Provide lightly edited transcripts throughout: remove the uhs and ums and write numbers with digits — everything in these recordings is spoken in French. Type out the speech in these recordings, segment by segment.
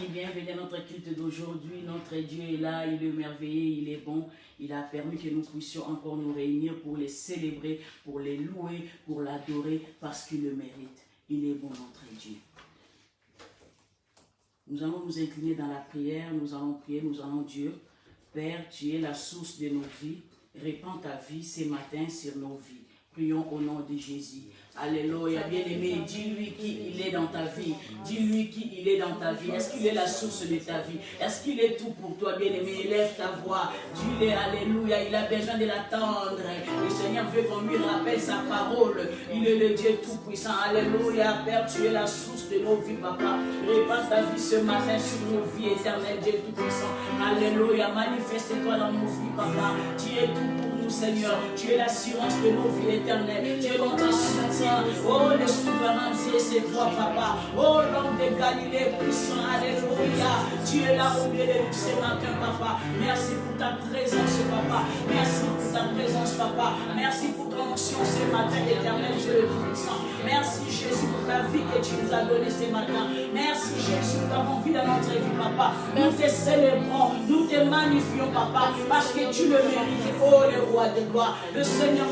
amis, bienvenue à notre culte d'aujourd'hui. Notre Dieu est là, il est merveilleux, il est bon. Il a permis que nous puissions encore nous réunir pour les célébrer, pour les louer, pour l'adorer, parce qu'il le mérite. Il est bon, notre Dieu. Nous allons nous incliner dans la prière, nous allons prier, nous allons Dieu. Père, tu es la source de nos vies. Répands ta vie ce matin sur nos vies. Prions au nom de Jésus. Alléluia, bien-aimé, dis-lui qui il est dans ta vie. Dis-lui qui il est dans ta vie. Est-ce qu'il est la source de ta vie? Est-ce qu'il est tout pour toi, bien-aimé? Élève ta voix. Dis-lui, alléluia, il a besoin de l'attendre. Le Seigneur veut qu'on lui rappelle sa parole. Il est le Dieu tout-puissant. Alléluia, Père, tu es la source de nos vies, papa. Répands ta vie ce matin sur nos vies, éternel Dieu tout-puissant. Alléluia, manifeste-toi dans nos vies, papa. Tu es tout pour nous, Seigneur. Tu es l'assurance de nos vies éternelles. Tu es notre soutien. Oh, le souverain Dieu, c'est toi, papa. Oh, l'homme de Galilée, puissant. Alléluia. Tu es là au milieu de nous ce matin, papa. Merci pour ta présence, papa. Merci pour ta présence, papa. Merci pour ton onction ce matin, éternel Dieu tout-puissant. Merci, Jésus, pour ta vie que tu nous as donnée ce matin. Merci, Jésus, pour ta vie dans notre vie, papa. Nous te célébrons, nous te magnifions, papa, parce que tu le mérites. Oh, le roi de gloire, le Seigneur,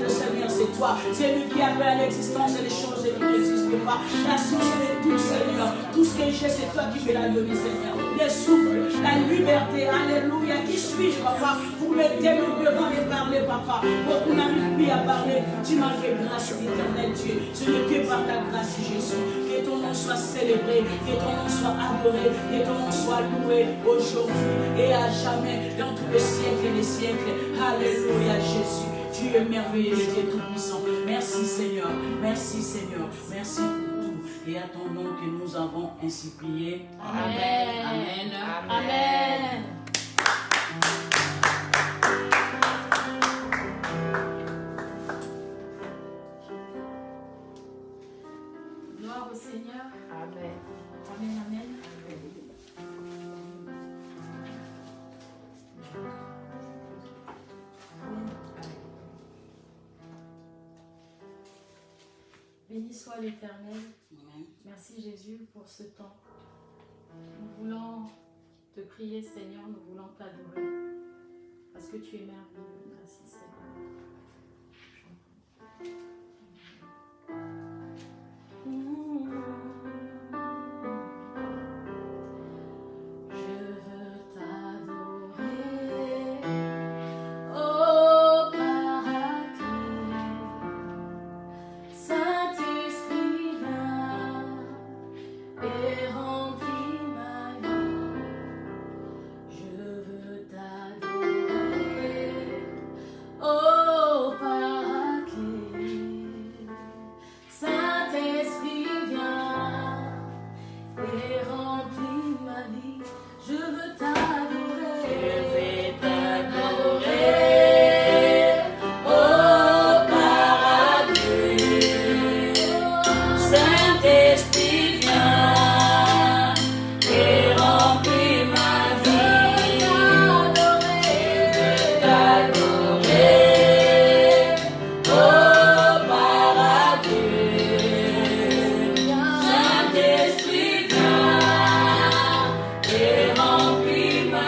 c'est toi. C'est lui qui appelle à l'existence les choses qui n'existent pas. La source de tout, Seigneur. Tout ce que j'ai, c'est toi qui me l'as donné, Seigneur. Le souffle, la liberté, alléluia. Qui suis-je, papa, pour me tenir devant et parler, papa? Beaucoup n'arrivent plus à parler. Tu m'as fait grâce, éternel Dieu. Ce n'est que par ta grâce, Jésus. Que ton nom soit célébré, que ton nom soit adoré, que ton nom soit loué aujourd'hui et à jamais, dans tous les siècles et les siècles. Alléluia, Jésus. Tu es merveilleux, Dieu tout-puissant. Merci, Seigneur. Merci, Seigneur. Merci pour tout. Et à ton nom que nous avons ainsi prié. Amen. Amen. Amen. Gloire au Seigneur. Amen. Amen. Amen. Béni soit l'Éternel. Merci Jésus pour ce temps. Nous voulons te prier, Seigneur, nous voulons t'adorer parce que tu es merveilleux. Merci, Seigneur. Remplis ma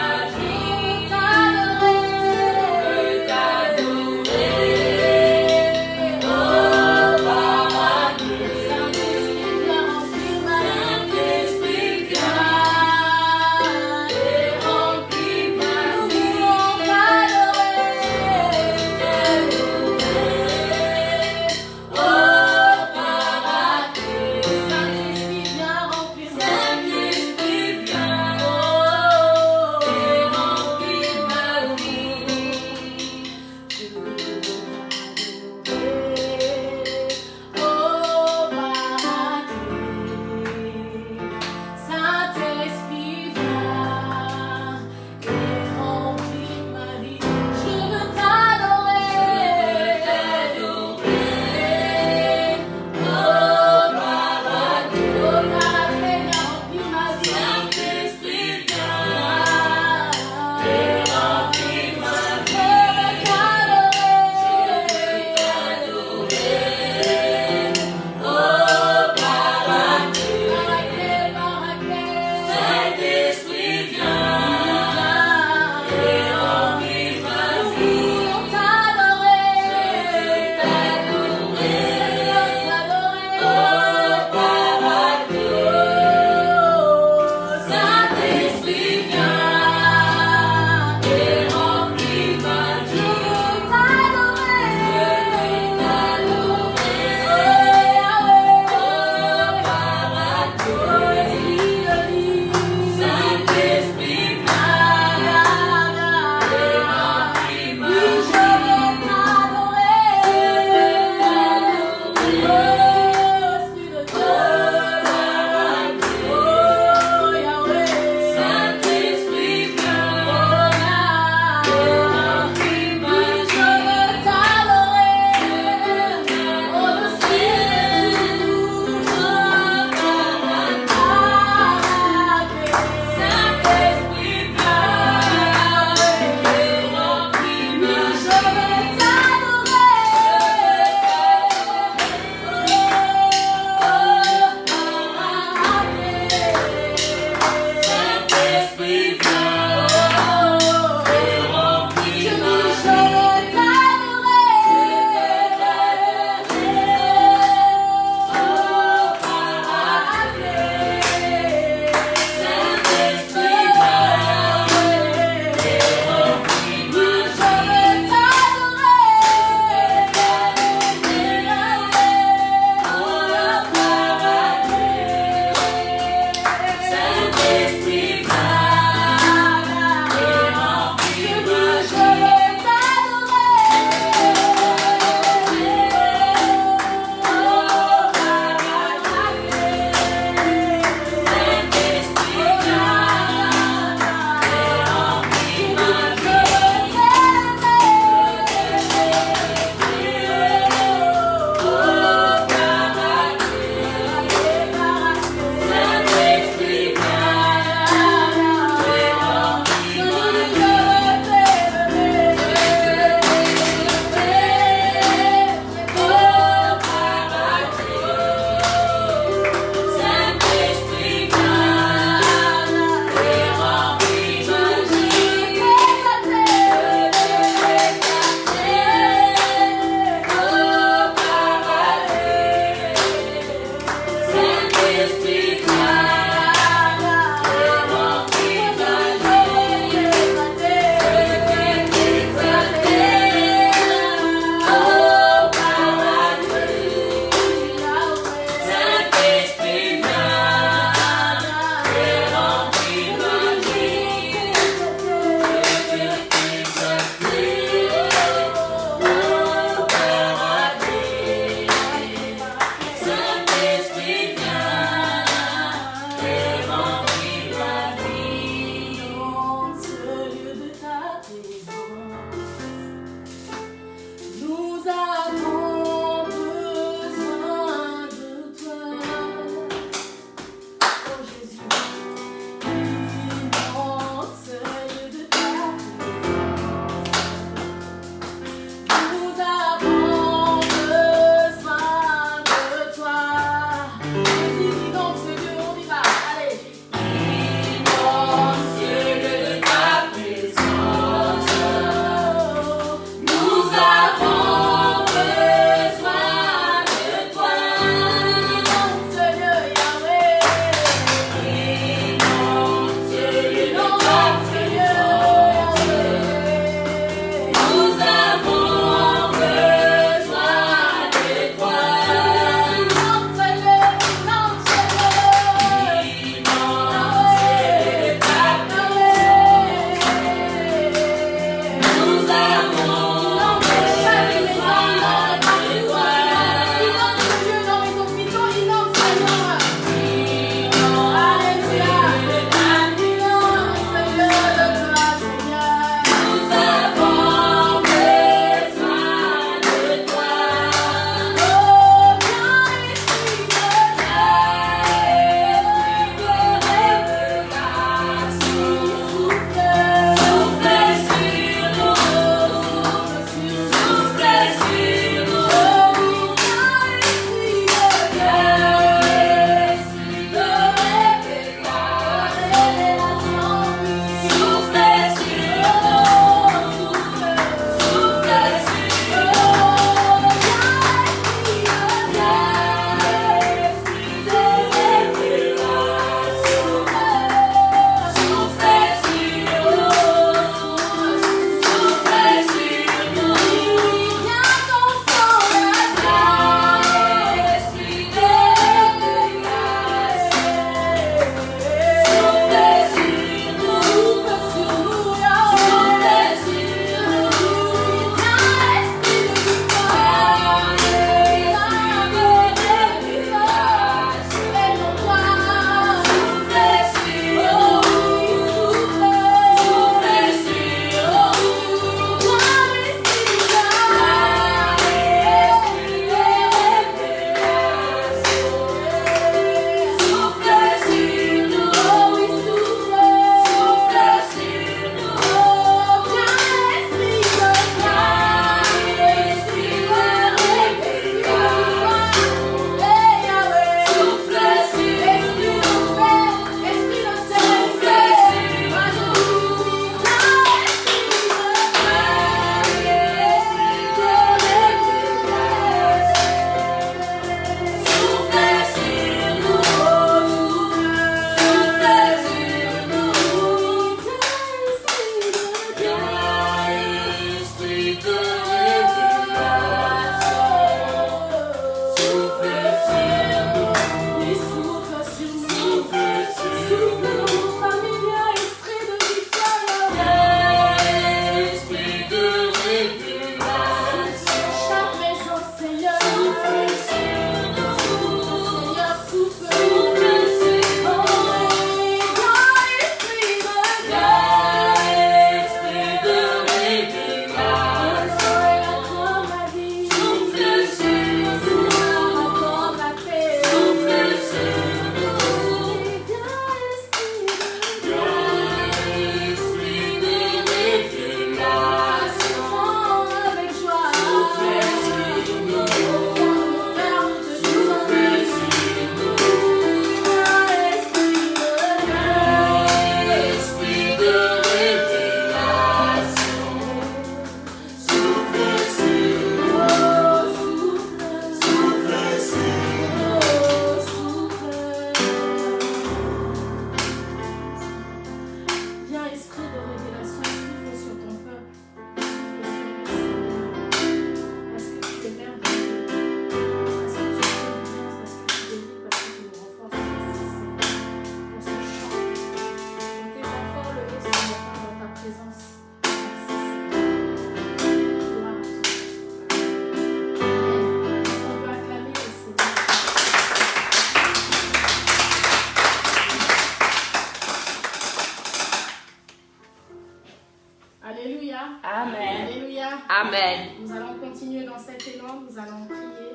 Amen. Alléluia. Amen. Nous allons continuer dans cet élan, nous allons prier,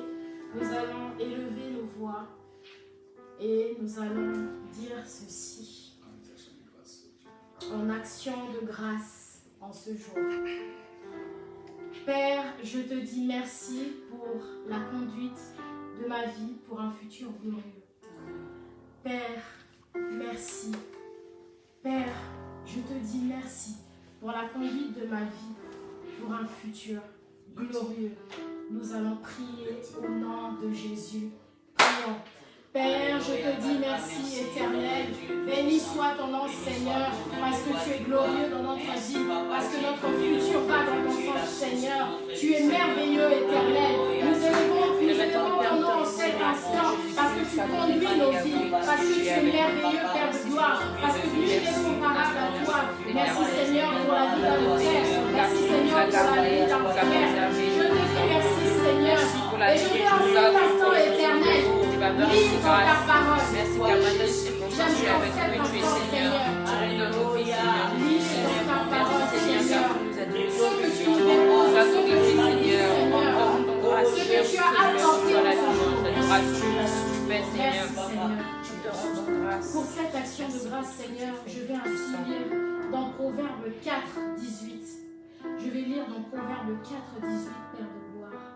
nous allons élever nos voix et nous allons dire ceci en action de grâce en ce jour. Père, je te dis merci pour la conduite de ma vie pour un futur glorieux. Père, merci. Père, je te dis merci pour la conduite de ma vie pour un futur glorieux. Nous allons prier au nom de Jésus. Prions. Père, je te dis merci éternel. Béni soit ton nom Seigneur, parce que tu es glorieux dans notre vie, parce que notre futur va dans ton sens Seigneur. Tu es merveilleux éternel. Nous élevons ton nom en cet instant, parce que tu conduis nos vies, parce que tu es merveilleux Père de gloire, parce que tu es comparable à toi. Merci Seigneur pour la vie d'un frère. Merci Seigneur pour la vie d'un frère. Je te dis merci Seigneur. Et je vais en cet instant éternel. Lis dans ta parole. Merci car maintenant tu es avec nous et tu es Seigneur. Tu nous donnes nos vies, Seigneur. Lis dans ta parole, Seigneur. Ce que tu nous déposes, Seigneur. Ce que tu as apporté dans la louange, Seigneur. Pour cette action de grâce, Seigneur, je vais ainsi lire dans Proverbe 4, 18. Je vais lire dans Proverbe 4, 18, Père de gloire.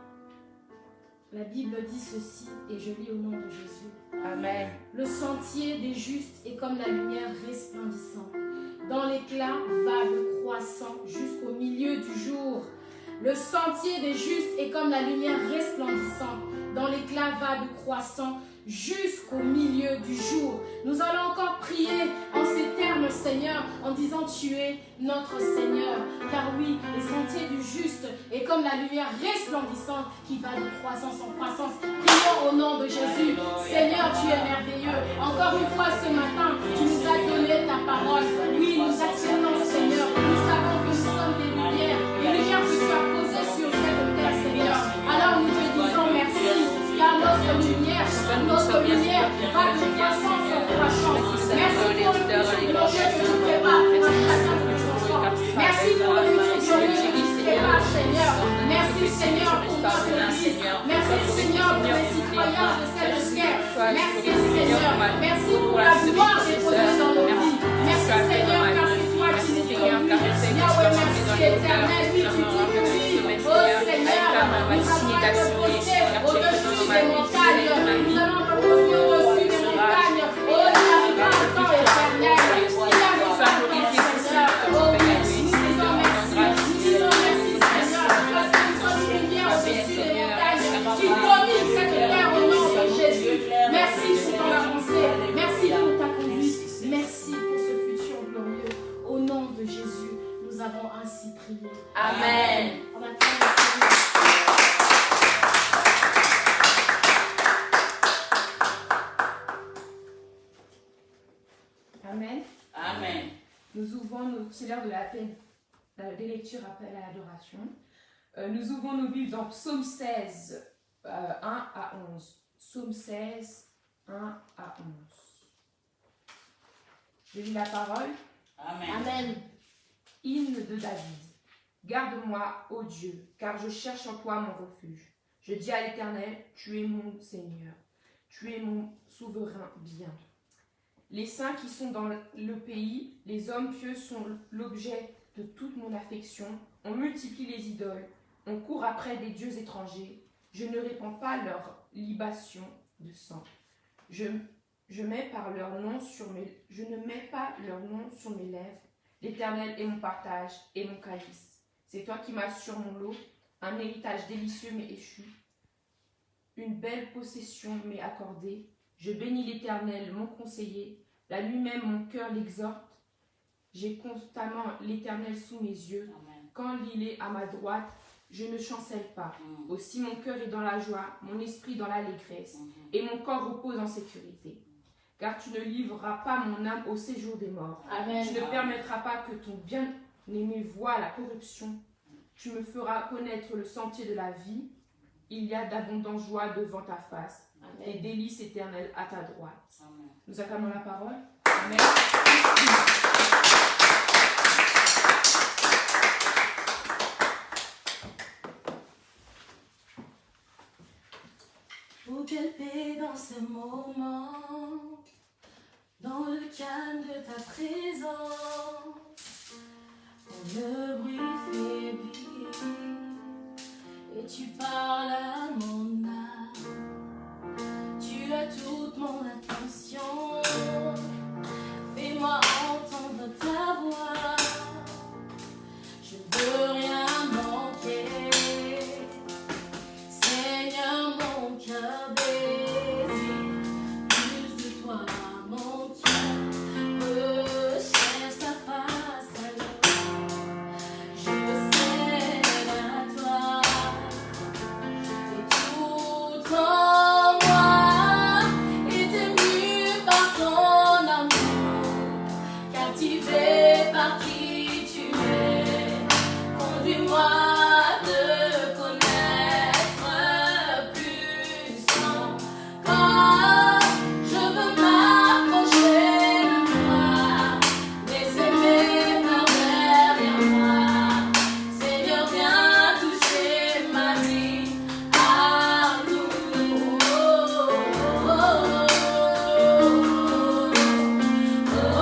La Bible dit ceci, et je lis au nom de Jésus. Amen. Le sentier des justes est comme la lumière resplendissante, dans l'éclat vague croissant jusqu'au milieu du jour. Le sentier des justes est comme la lumière resplendissante, dans l'éclat vague croissant jusqu'au milieu du jour. Nous allons encore prier en ces termes, Seigneur, en disant tu es notre Seigneur. Car oui, les sentiers du juste est comme la lumière resplendissante qui va de croissance en croissance. Prions au nom de Jésus. Seigneur, tu es merveilleux. Encore une fois ce matin, tu nous as donné ta parole. Oui, nous acceptons, Seigneur. Nous savons que nous sommes des lumières que tu as posées sur cette terre, Seigneur. Alors nous te disons merci. Car notre lumière va de croissance en croissance. Merci pour le futur glorieux que tu prépares pour chacun de tes enfants. Merci pour le futur glorieux que tu prépares, Seigneur. Merci, Seigneur, pour notre Église. Merci, Seigneur, pour les citoyens de cette terre. Merci, Seigneur. Merci pour la gloire déposée dans nos vies. Merci, Seigneur, car c'est toi qui nous conduis. Yahweh, merci éternel. Oui, tu dis que oui. Oh Seigneur, nous allons être postés au-dessus des montagnes. Nous allons être postés au-dessus des montagnes. Oh, il arrivera un temps éternel. Il arrivera un temps, Seigneur. Oh oui, nous disons merci. Nous disons merci, Seigneur, parce que nous sommes lumière au-dessus des montagnes. Tu domines cette terre au nom de Jésus. Merci pour ton avancée. Merci pour ta conduite. Merci pour ce futur glorieux. Au nom de Jésus, nous avons ainsi prié. Amen. On acclame le Seigneur. Amen. Amen. Nous ouvrons c'est l'heure de des lectures appel à l'adoration. Nous ouvrons nos Bibles dans Psaume 16, 1 à 11. Psaume 16, 1 à 11. Je lis la parole. Amen. Amen. Hymne de David. Garde-moi, ô Dieu, car je cherche en toi mon refuge. Je dis à l'Éternel, tu es mon Seigneur, tu es mon souverain bien. Les saints qui sont dans le pays, les hommes pieux sont l'objet de toute mon affection. On multiplie les idoles, on court après des dieux étrangers. Je ne répands pas leur libation de sang. Je ne mets pas leur nom sur mes lèvres. L'Éternel est mon partage et mon calice. C'est toi qui m'assures mon lot, un héritage délicieux m'est échu. Une belle possession m'est accordée. Je bénis l'Éternel, mon conseiller. La nuit même, mon cœur l'exhorte. J'ai constamment l'Éternel sous mes yeux. Amen. Quand il est à ma droite, je ne chancelle pas. Aussi mon cœur est dans la joie, mon esprit dans l'allégresse, et mon corps repose en sécurité. Car tu ne livreras pas mon âme au séjour des morts. Amen. Tu ne permettras pas que ton bien-aimé voie la corruption. Tu me feras connaître le sentier de la vie. Il y a d'abondante joie devant ta face, et délices éternelles à ta droite. Amen. Nous acclamons la parole. Amen. motivé par qui tu es. Conduis-moi à te connaître plus encore. Je veux m'approcher de toi, laisser mes mains derrière moi. Seigneur, viens toucher ma vie à nous. Oh, oh, oh, oh.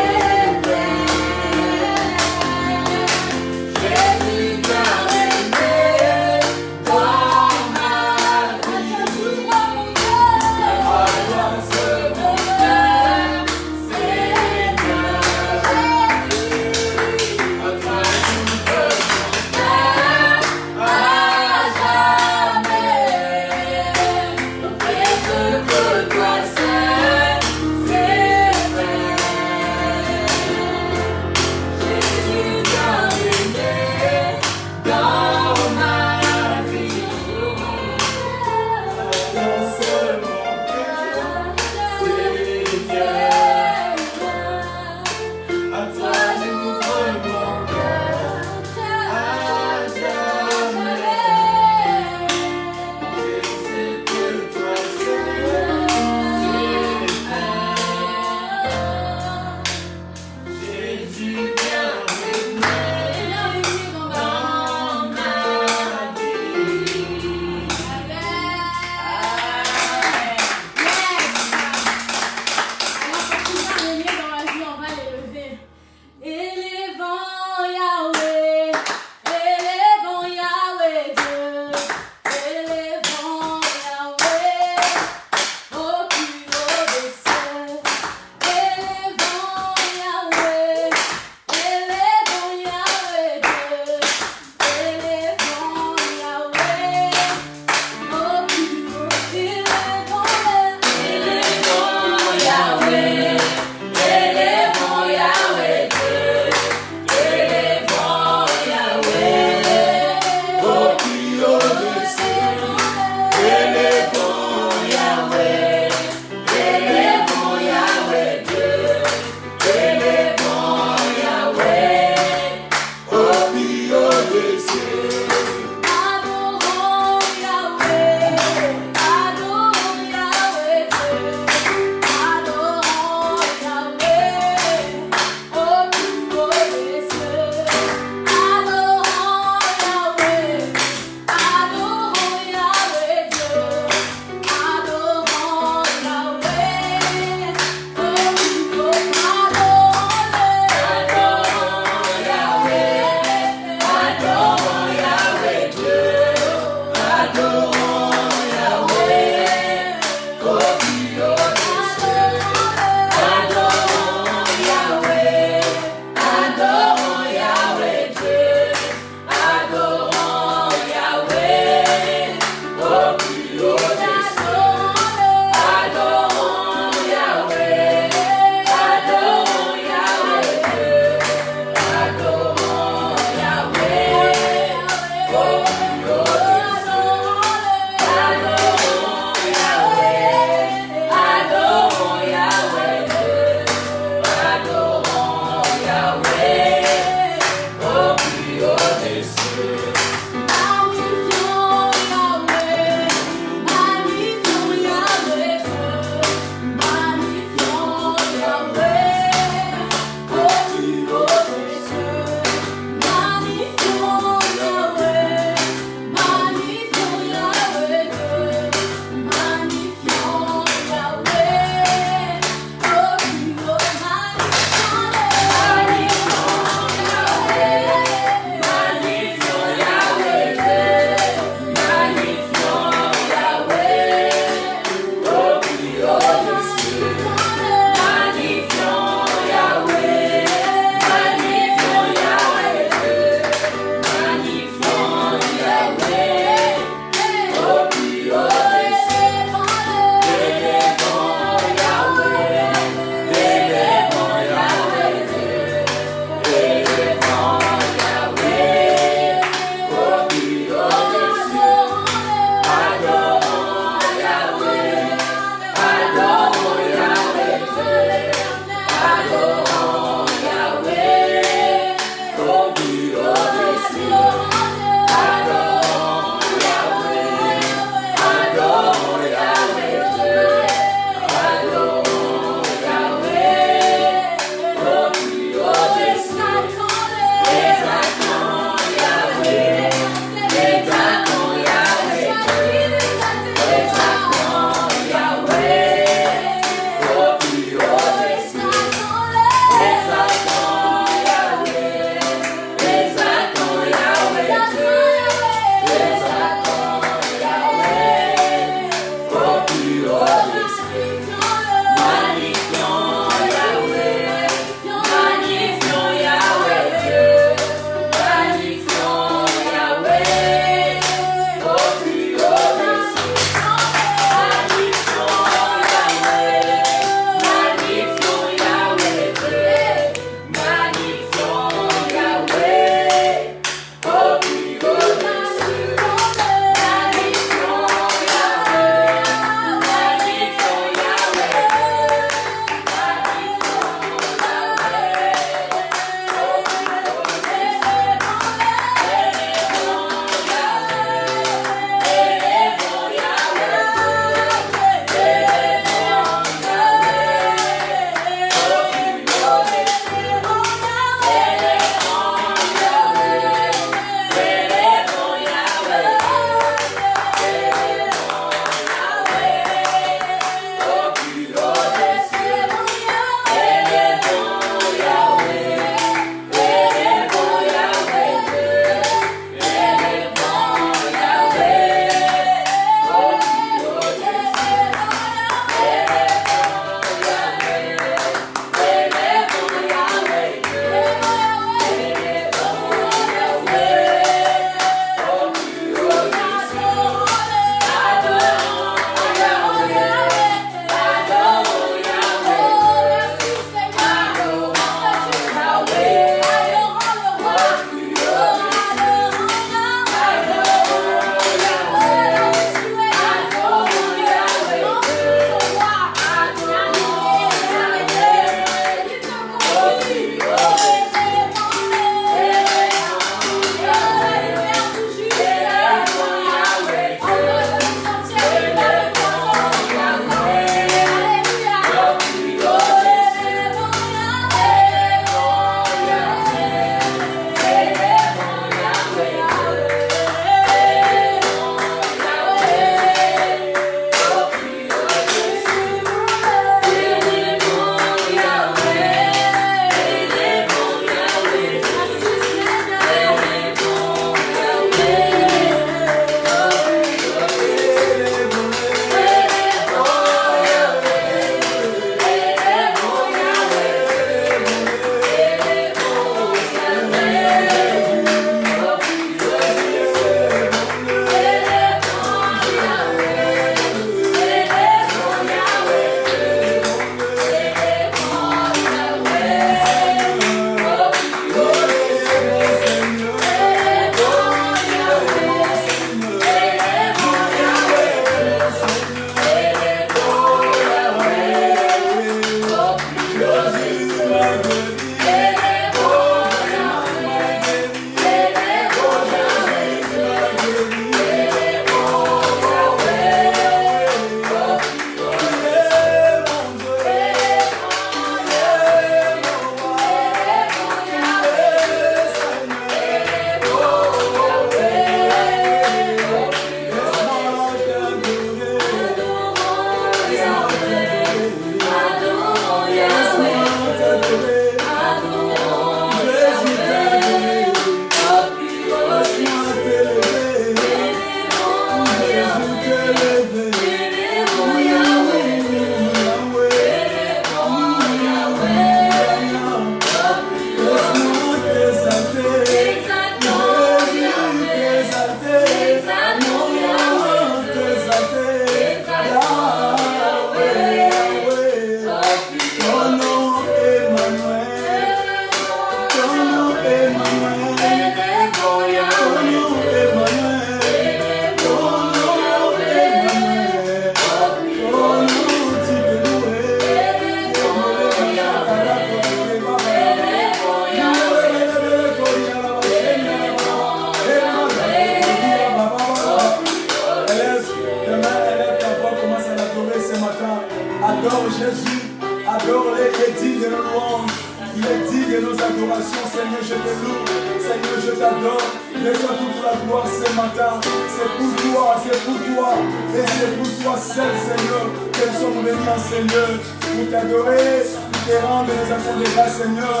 Adore Jésus, adore-le, il est digne de nos louanges, il est digne de nos adorations. Seigneur, je te loue, Seigneur, je t'adore. Reçois toute la gloire ce matin. C'est pour toi, et c'est pour toi seul, Seigneur, que nous sommes venus, Seigneur, pour t'adorer, pour te rendre les actions de grâce, Seigneur.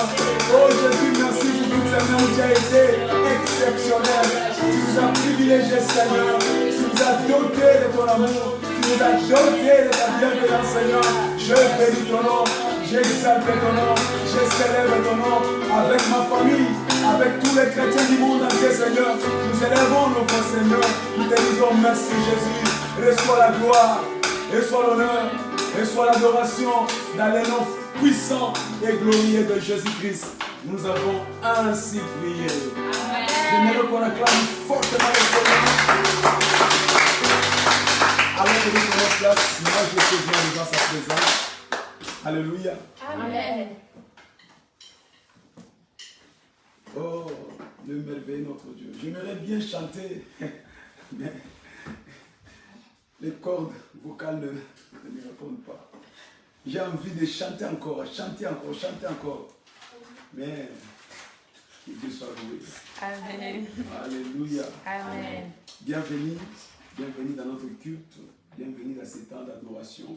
Oh Jésus, merci pour toute cette main où tu as été exceptionnel. Tu nous as privilégiés, Seigneur. Tu nous as dotés de ton amour. Tu nous as dotés de ta bienveillance, Seigneur. Je bénis ton nom, j'exalte ton nom, je célèbre ton nom avec ma famille, avec tous les chrétiens du monde entier, Seigneur. Nous élèvons notre Seigneur. Nous te disons merci, Jésus. Reçois la gloire, reçois l'honneur, reçois l'adoration dans les noms puissants et glorieux de Jésus-Christ. Nous avons ainsi prié. J'aimerais qu'on acclame fortement le Seigneur. Alors que nous prenons place, moi je sais bien dans sa présence. Alléluia. Amen. Oh, le merveilleux notre Dieu. J'aimerais bien chanter, mais les cordes vocales ne me répondent pas. J'ai envie de chanter encore. Mais que Dieu soit loué. Amen. Alléluia. Amen. Bienvenue dans notre culte, bienvenue dans ces temps d'adoration.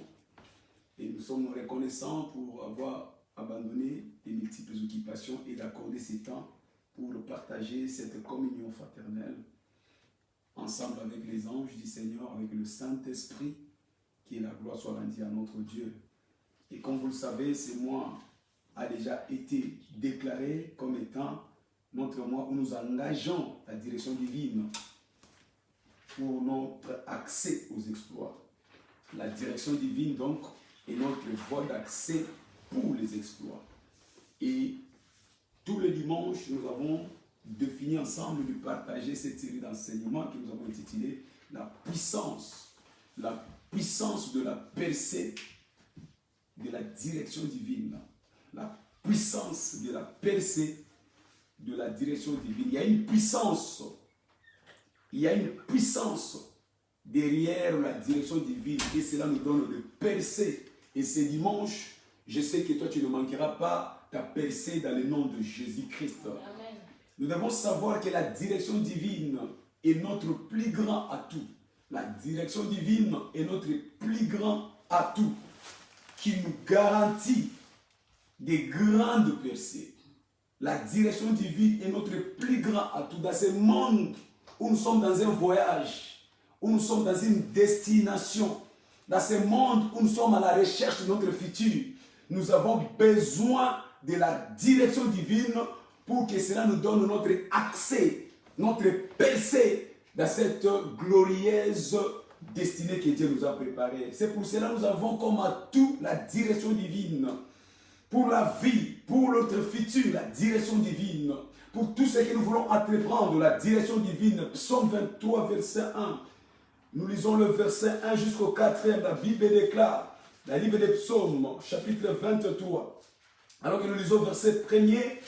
Et nous sommes reconnaissants pour avoir abandonné les multiples occupations et d'accorder ces temps pour partager cette communion fraternelle ensemble avec les anges du Seigneur, avec le Saint-Esprit, que la gloire soit rendue à notre Dieu. Et comme vous le savez, ce mois a déjà été déclaré comme étant notre mois où nous engageons la direction divine pour notre accès aux exploits. La direction divine, donc, est notre voie d'accès pour les exploits. Et tous les dimanches, nous avons défini ensemble de partager cette série d'enseignements que nous avons intitulé la puissance de la percée de la direction divine. La puissance de la percée de la direction divine. Il y a une puissance derrière la direction divine et cela nous donne de percer. Et ce dimanche, je sais que toi tu ne manqueras pas ta percée dans le nom de Jésus-Christ. Amen. Nous devons savoir que la direction divine est notre plus grand atout. La direction divine est notre plus grand atout qui nous garantit des grandes percées. La direction divine est notre plus grand atout dans ce monde où nous sommes dans un voyage, où nous sommes dans une destination, dans ce monde où nous sommes à la recherche de notre futur. Nous avons besoin de la direction divine pour que cela nous donne notre accès, notre percée dans cette glorieuse destinée que Dieu nous a préparée. C'est pour cela que nous avons comme atout la direction divine. Pour la vie, pour notre futur, la direction divine. Pour tout ce que nous voulons entreprendre, la direction divine. Psaume 23, verset 1. Nous lisons le verset 1 jusqu'au 4e. La Bible déclare, la livre des psaumes, chapitre 23. Alors que nous lisons le verset 1er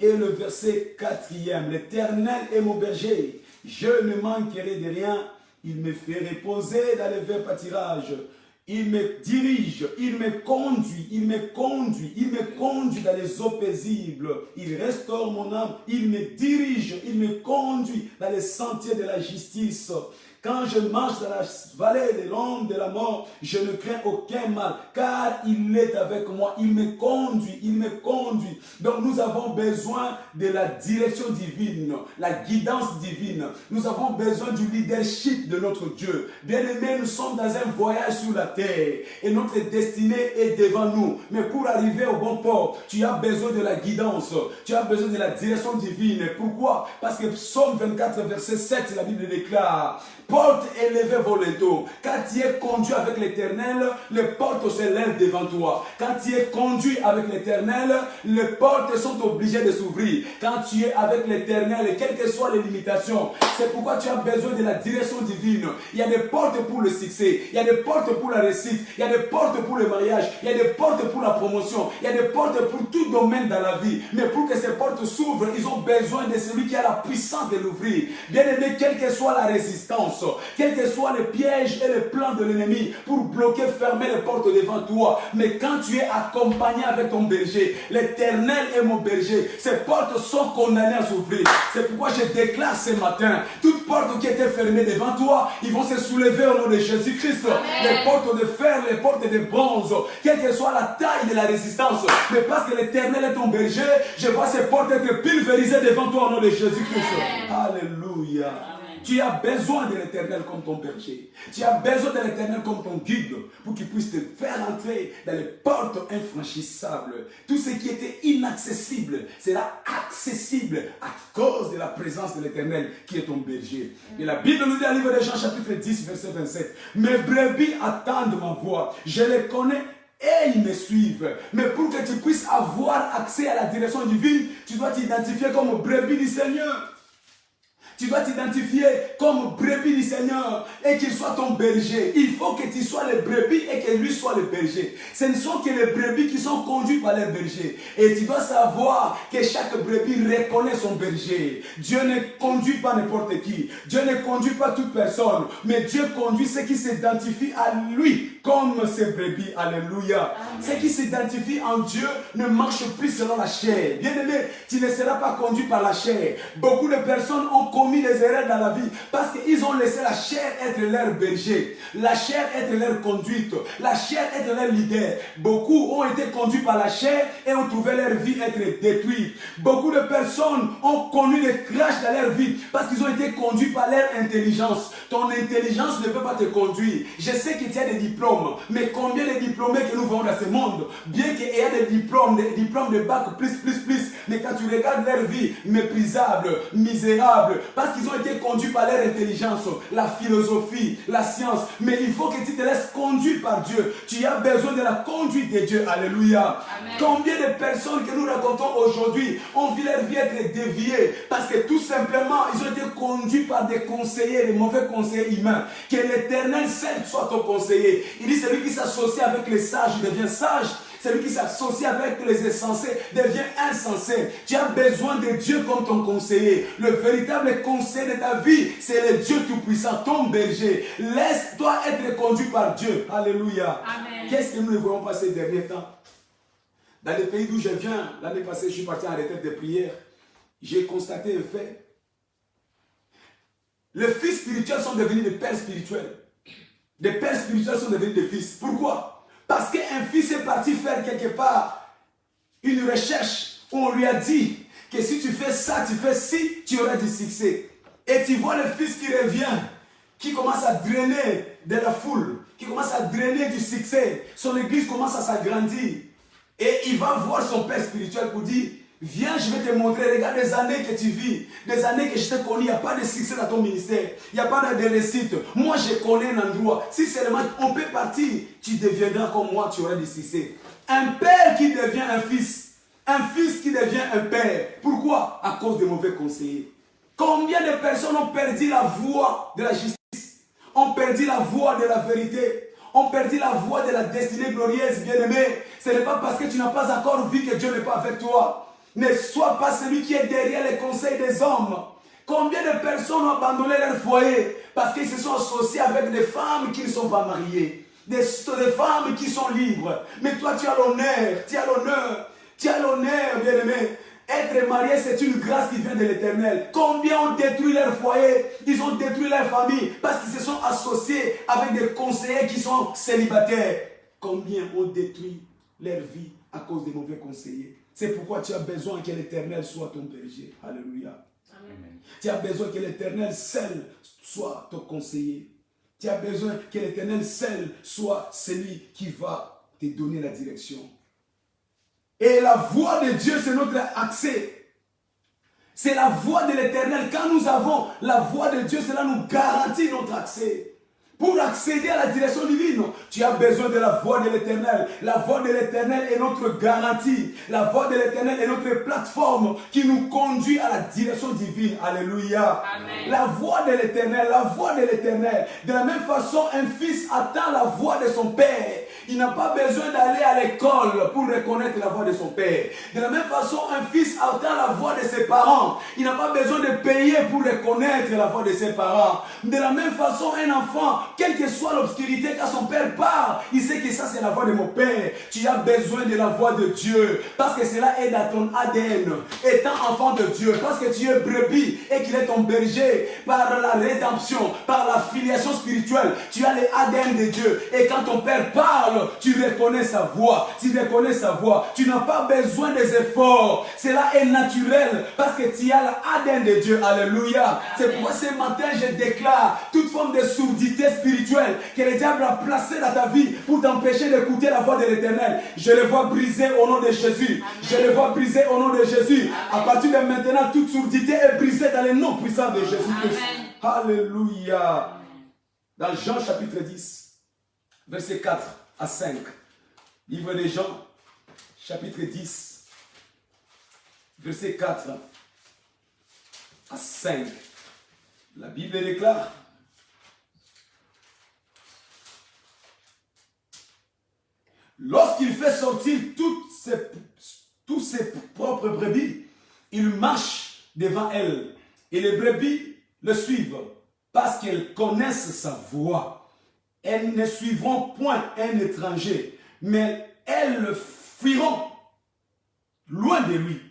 et le verset 4e. L'Éternel est mon berger, je ne manquerai de rien. Il me fait reposer dans les verts pâturages. Il me dirige, il me conduit dans les eaux paisibles. Il restaure mon âme, il me dirige, il me conduit dans les sentiers de la justice. Quand je marche dans la vallée de l'ombre de la mort, je ne crains aucun mal, car il est avec moi, il me conduit, il me conduit. Donc nous avons besoin de la direction divine, la guidance divine. Nous avons besoin du leadership de notre Dieu. Bien-aimés, nous sommes dans un voyage sur la terre et notre destinée est devant nous. Mais pour arriver au bon port, tu as besoin de la guidance, tu as besoin de la direction divine. Pourquoi? Parce que Psaume 24, verset 7, la Bible déclare: porte élevée voleto. Quand tu es conduit avec l'Éternel, les portes se lèvent devant toi. Quand tu es conduit avec l'Éternel, les portes sont obligées de s'ouvrir. Quand tu es avec l'Éternel, quelles que soient les limitations, c'est pourquoi tu as besoin de la direction divine. Il y a des portes pour le succès, il y a des portes pour la réussite, il y a des portes pour le mariage, il y a des portes pour la promotion, il y a des portes pour tout domaine dans la vie. Mais pour que ces portes s'ouvrent, ils ont besoin de celui qui a la puissance de l'ouvrir. Bien aimé, quelle que soit la résistance, quels que soient les pièges et les plans de l'ennemi pour bloquer, fermer les portes devant toi, mais quand tu es accompagné avec ton berger, l'Éternel est mon berger, ces portes sont condamnées à s'ouvrir. C'est pourquoi je déclare ce matin, toutes portes qui étaient fermées devant toi, ils vont se soulever au nom de Jésus-Christ. Les portes de fer, les portes de bronze, quelle que soit la taille de la résistance, mais parce que l'Éternel est ton berger, je vois ces portes être pulvérisées devant toi au nom de Jésus-Christ. Alléluia. Tu as besoin de l'Éternel comme ton berger. Tu as besoin de l'Éternel comme ton guide pour qu'il puisse te faire entrer dans les portes infranchissables. Tout ce qui était inaccessible sera accessible à cause de la présence de l'Éternel qui est ton berger. Et la Bible nous dit dans le livre de Jean chapitre 10 verset 27. Mes brebis attendent ma voix. Je les connais et ils me suivent. Mais pour que tu puisses avoir accès à la direction divine, tu dois t'identifier comme brebis du Seigneur. Tu dois t'identifier comme brebis du Seigneur et qu'il soit ton berger. Il faut que tu sois le brebis et que lui soit le berger. Ce ne sont que les brebis qui sont conduits par les bergers. Et tu dois savoir que chaque brebis reconnaît son berger. Dieu ne conduit pas n'importe qui. Dieu ne conduit pas toute personne. Mais Dieu conduit ceux qui s'identifient à lui comme ses brebis. Alléluia. Ceux qui s'identifient en Dieu ne marchent plus selon la chair. Bien aimé, tu ne seras pas conduit par la chair. Beaucoup de personnes ont commis des erreurs dans la vie parce qu'ils ont laissé la chair être leur berger, la chair être leur conduite, la chair être leur leader. Beaucoup ont été conduits par la chair et ont trouvé leur vie être détruite. Beaucoup de personnes ont connu des crashs dans leur vie parce qu'ils ont été conduits par leur intelligence. Ton intelligence ne peut pas te conduire. Je sais que tu as des diplômes, mais combien de diplômés que nous voyons dans ce monde, bien qu'il y ait des diplômes de bac plus, mais quand tu regardes leur vie, méprisable, misérable, parce qu'ils ont été conduits par leur intelligence, la philosophie, la science. Mais il faut que tu te laisses conduire par Dieu. Tu as besoin de la conduite de Dieu. Alléluia. Amen. Combien de personnes que nous racontons aujourd'hui ont vu leur vie être déviée parce que tout simplement, ils ont été conduits par des conseillers, des mauvais conseillers humains. Que l'Éternel seul soit ton conseiller. Il dit, celui qui s'associe avec les sages devient sage. Celui qui s'associe avec les insensés devient insensé. Tu as besoin de Dieu comme ton conseiller. Le véritable conseil de ta vie, c'est le Dieu Tout-Puissant, ton berger. Laisse-toi être conduit par Dieu. Alléluia. Qu'est-ce que nous ne voyons pas ces derniers temps? Dans le pays d'où je viens, l'année passée, je suis parti en retraite de prière. J'ai constaté un fait. Les fils spirituels sont devenus des pères spirituels. Des pères spirituels sont devenus des fils. Pourquoi? Parce qu'un fils est parti faire quelque part une recherche où on lui a dit que si tu fais ça, tu fais ci, tu auras du succès. Et tu vois le fils qui revient, qui commence à drainer de la foule, qui commence à drainer du succès. Son église commence à s'agrandir. Et il va voir son père spirituel pour dire, viens, je vais te montrer, regarde les années que tu vis, des années que je t'ai connu, il n'y a pas de succès dans ton ministère, il n'y a pas de réussite. Moi, je connais un endroit. Si seulement on peut partir, tu deviendras comme moi, tu auras du succès. Un père qui devient un fils qui devient un père. Pourquoi? À cause des mauvais conseillers. Combien de personnes ont perdu la voie de la justice, ont perdu la voie de la vérité, ont perdu la voie de la destinée glorieuse, bien-aimé. Ce n'est pas parce que tu n'as pas encore vu que Dieu n'est pas avec toi. Ne sois pas celui qui est derrière les conseils des hommes. Combien de personnes ont abandonné leur foyer parce qu'ils se sont associés avec des femmes qui ne sont pas mariées, des femmes qui sont libres. Mais toi, tu as l'honneur, bien-aimé. Être marié, c'est une grâce qui vient de l'Éternel. Combien ont détruit leur foyer, ils ont détruit leur famille parce qu'ils se sont associés avec des conseillers qui sont célibataires. Combien ont détruit leur vie à cause des mauvais conseillers. C'est pourquoi tu as besoin que l'Éternel soit ton berger. Alléluia. Amen. Tu as besoin que l'Éternel seul soit ton conseiller. Tu as besoin que l'Éternel seul soit celui qui va te donner la direction. Et la voix de Dieu, c'est notre accès. C'est la voix de l'Éternel. Quand nous avons la voix de Dieu, cela nous garantit notre accès. Pour accéder à la direction divine, tu as besoin de la voix de l'Éternel. La voix de l'Éternel est notre garantie. La voix de l'Éternel est notre plateforme qui nous conduit à la direction divine. Alléluia. Amen. La voix de l'Éternel, la voix de l'Éternel. De la même façon, un fils attend la voix de son père. Il n'a pas besoin d'aller à l'école pour reconnaître la voix de son père. De la même façon, un fils attend la voix de ses parents. Il n'a pas besoin de payer pour reconnaître la voix de ses parents. De la même façon, un enfant, quelle que soit l'obscurité, quand son père part, il sait que ça c'est la voix de mon père. Tu as besoin de la voix de Dieu. Parce que cela est dans ton ADN. Étant enfant de Dieu, parce que tu es brebis et qu'il est ton berger, par la rédemption, par la filiation spirituelle, tu as les ADN de Dieu. Et quand ton père parle, tu reconnais sa voix. Tu reconnais sa voix. Tu n'as pas besoin des efforts. Cela est naturel parce que tu as l'ADN de Dieu. Alléluia. C'est pourquoi ce matin je déclare toute forme de sourdité spirituelle que le diable a placée dans ta vie pour t'empêcher d'écouter la voix de l'Éternel. Je le vois briser au nom de Jésus. Amen. Je le vois briser au nom de Jésus. Amen. À partir de maintenant, toute sourdité est brisée dans le nom puissant de Jésus-Christ. Alléluia. Dans Jean chapitre 10, verset 4 à 5. Livre de Jean, chapitre 10, verset 4 à 5. La Bible déclare: lorsqu'il fait sortir tous ses propres brebis, il marche devant elles. Et les brebis le suivent parce qu'elles connaissent sa voix. Elles ne suivront point un étranger, mais elles le fuiront loin de lui,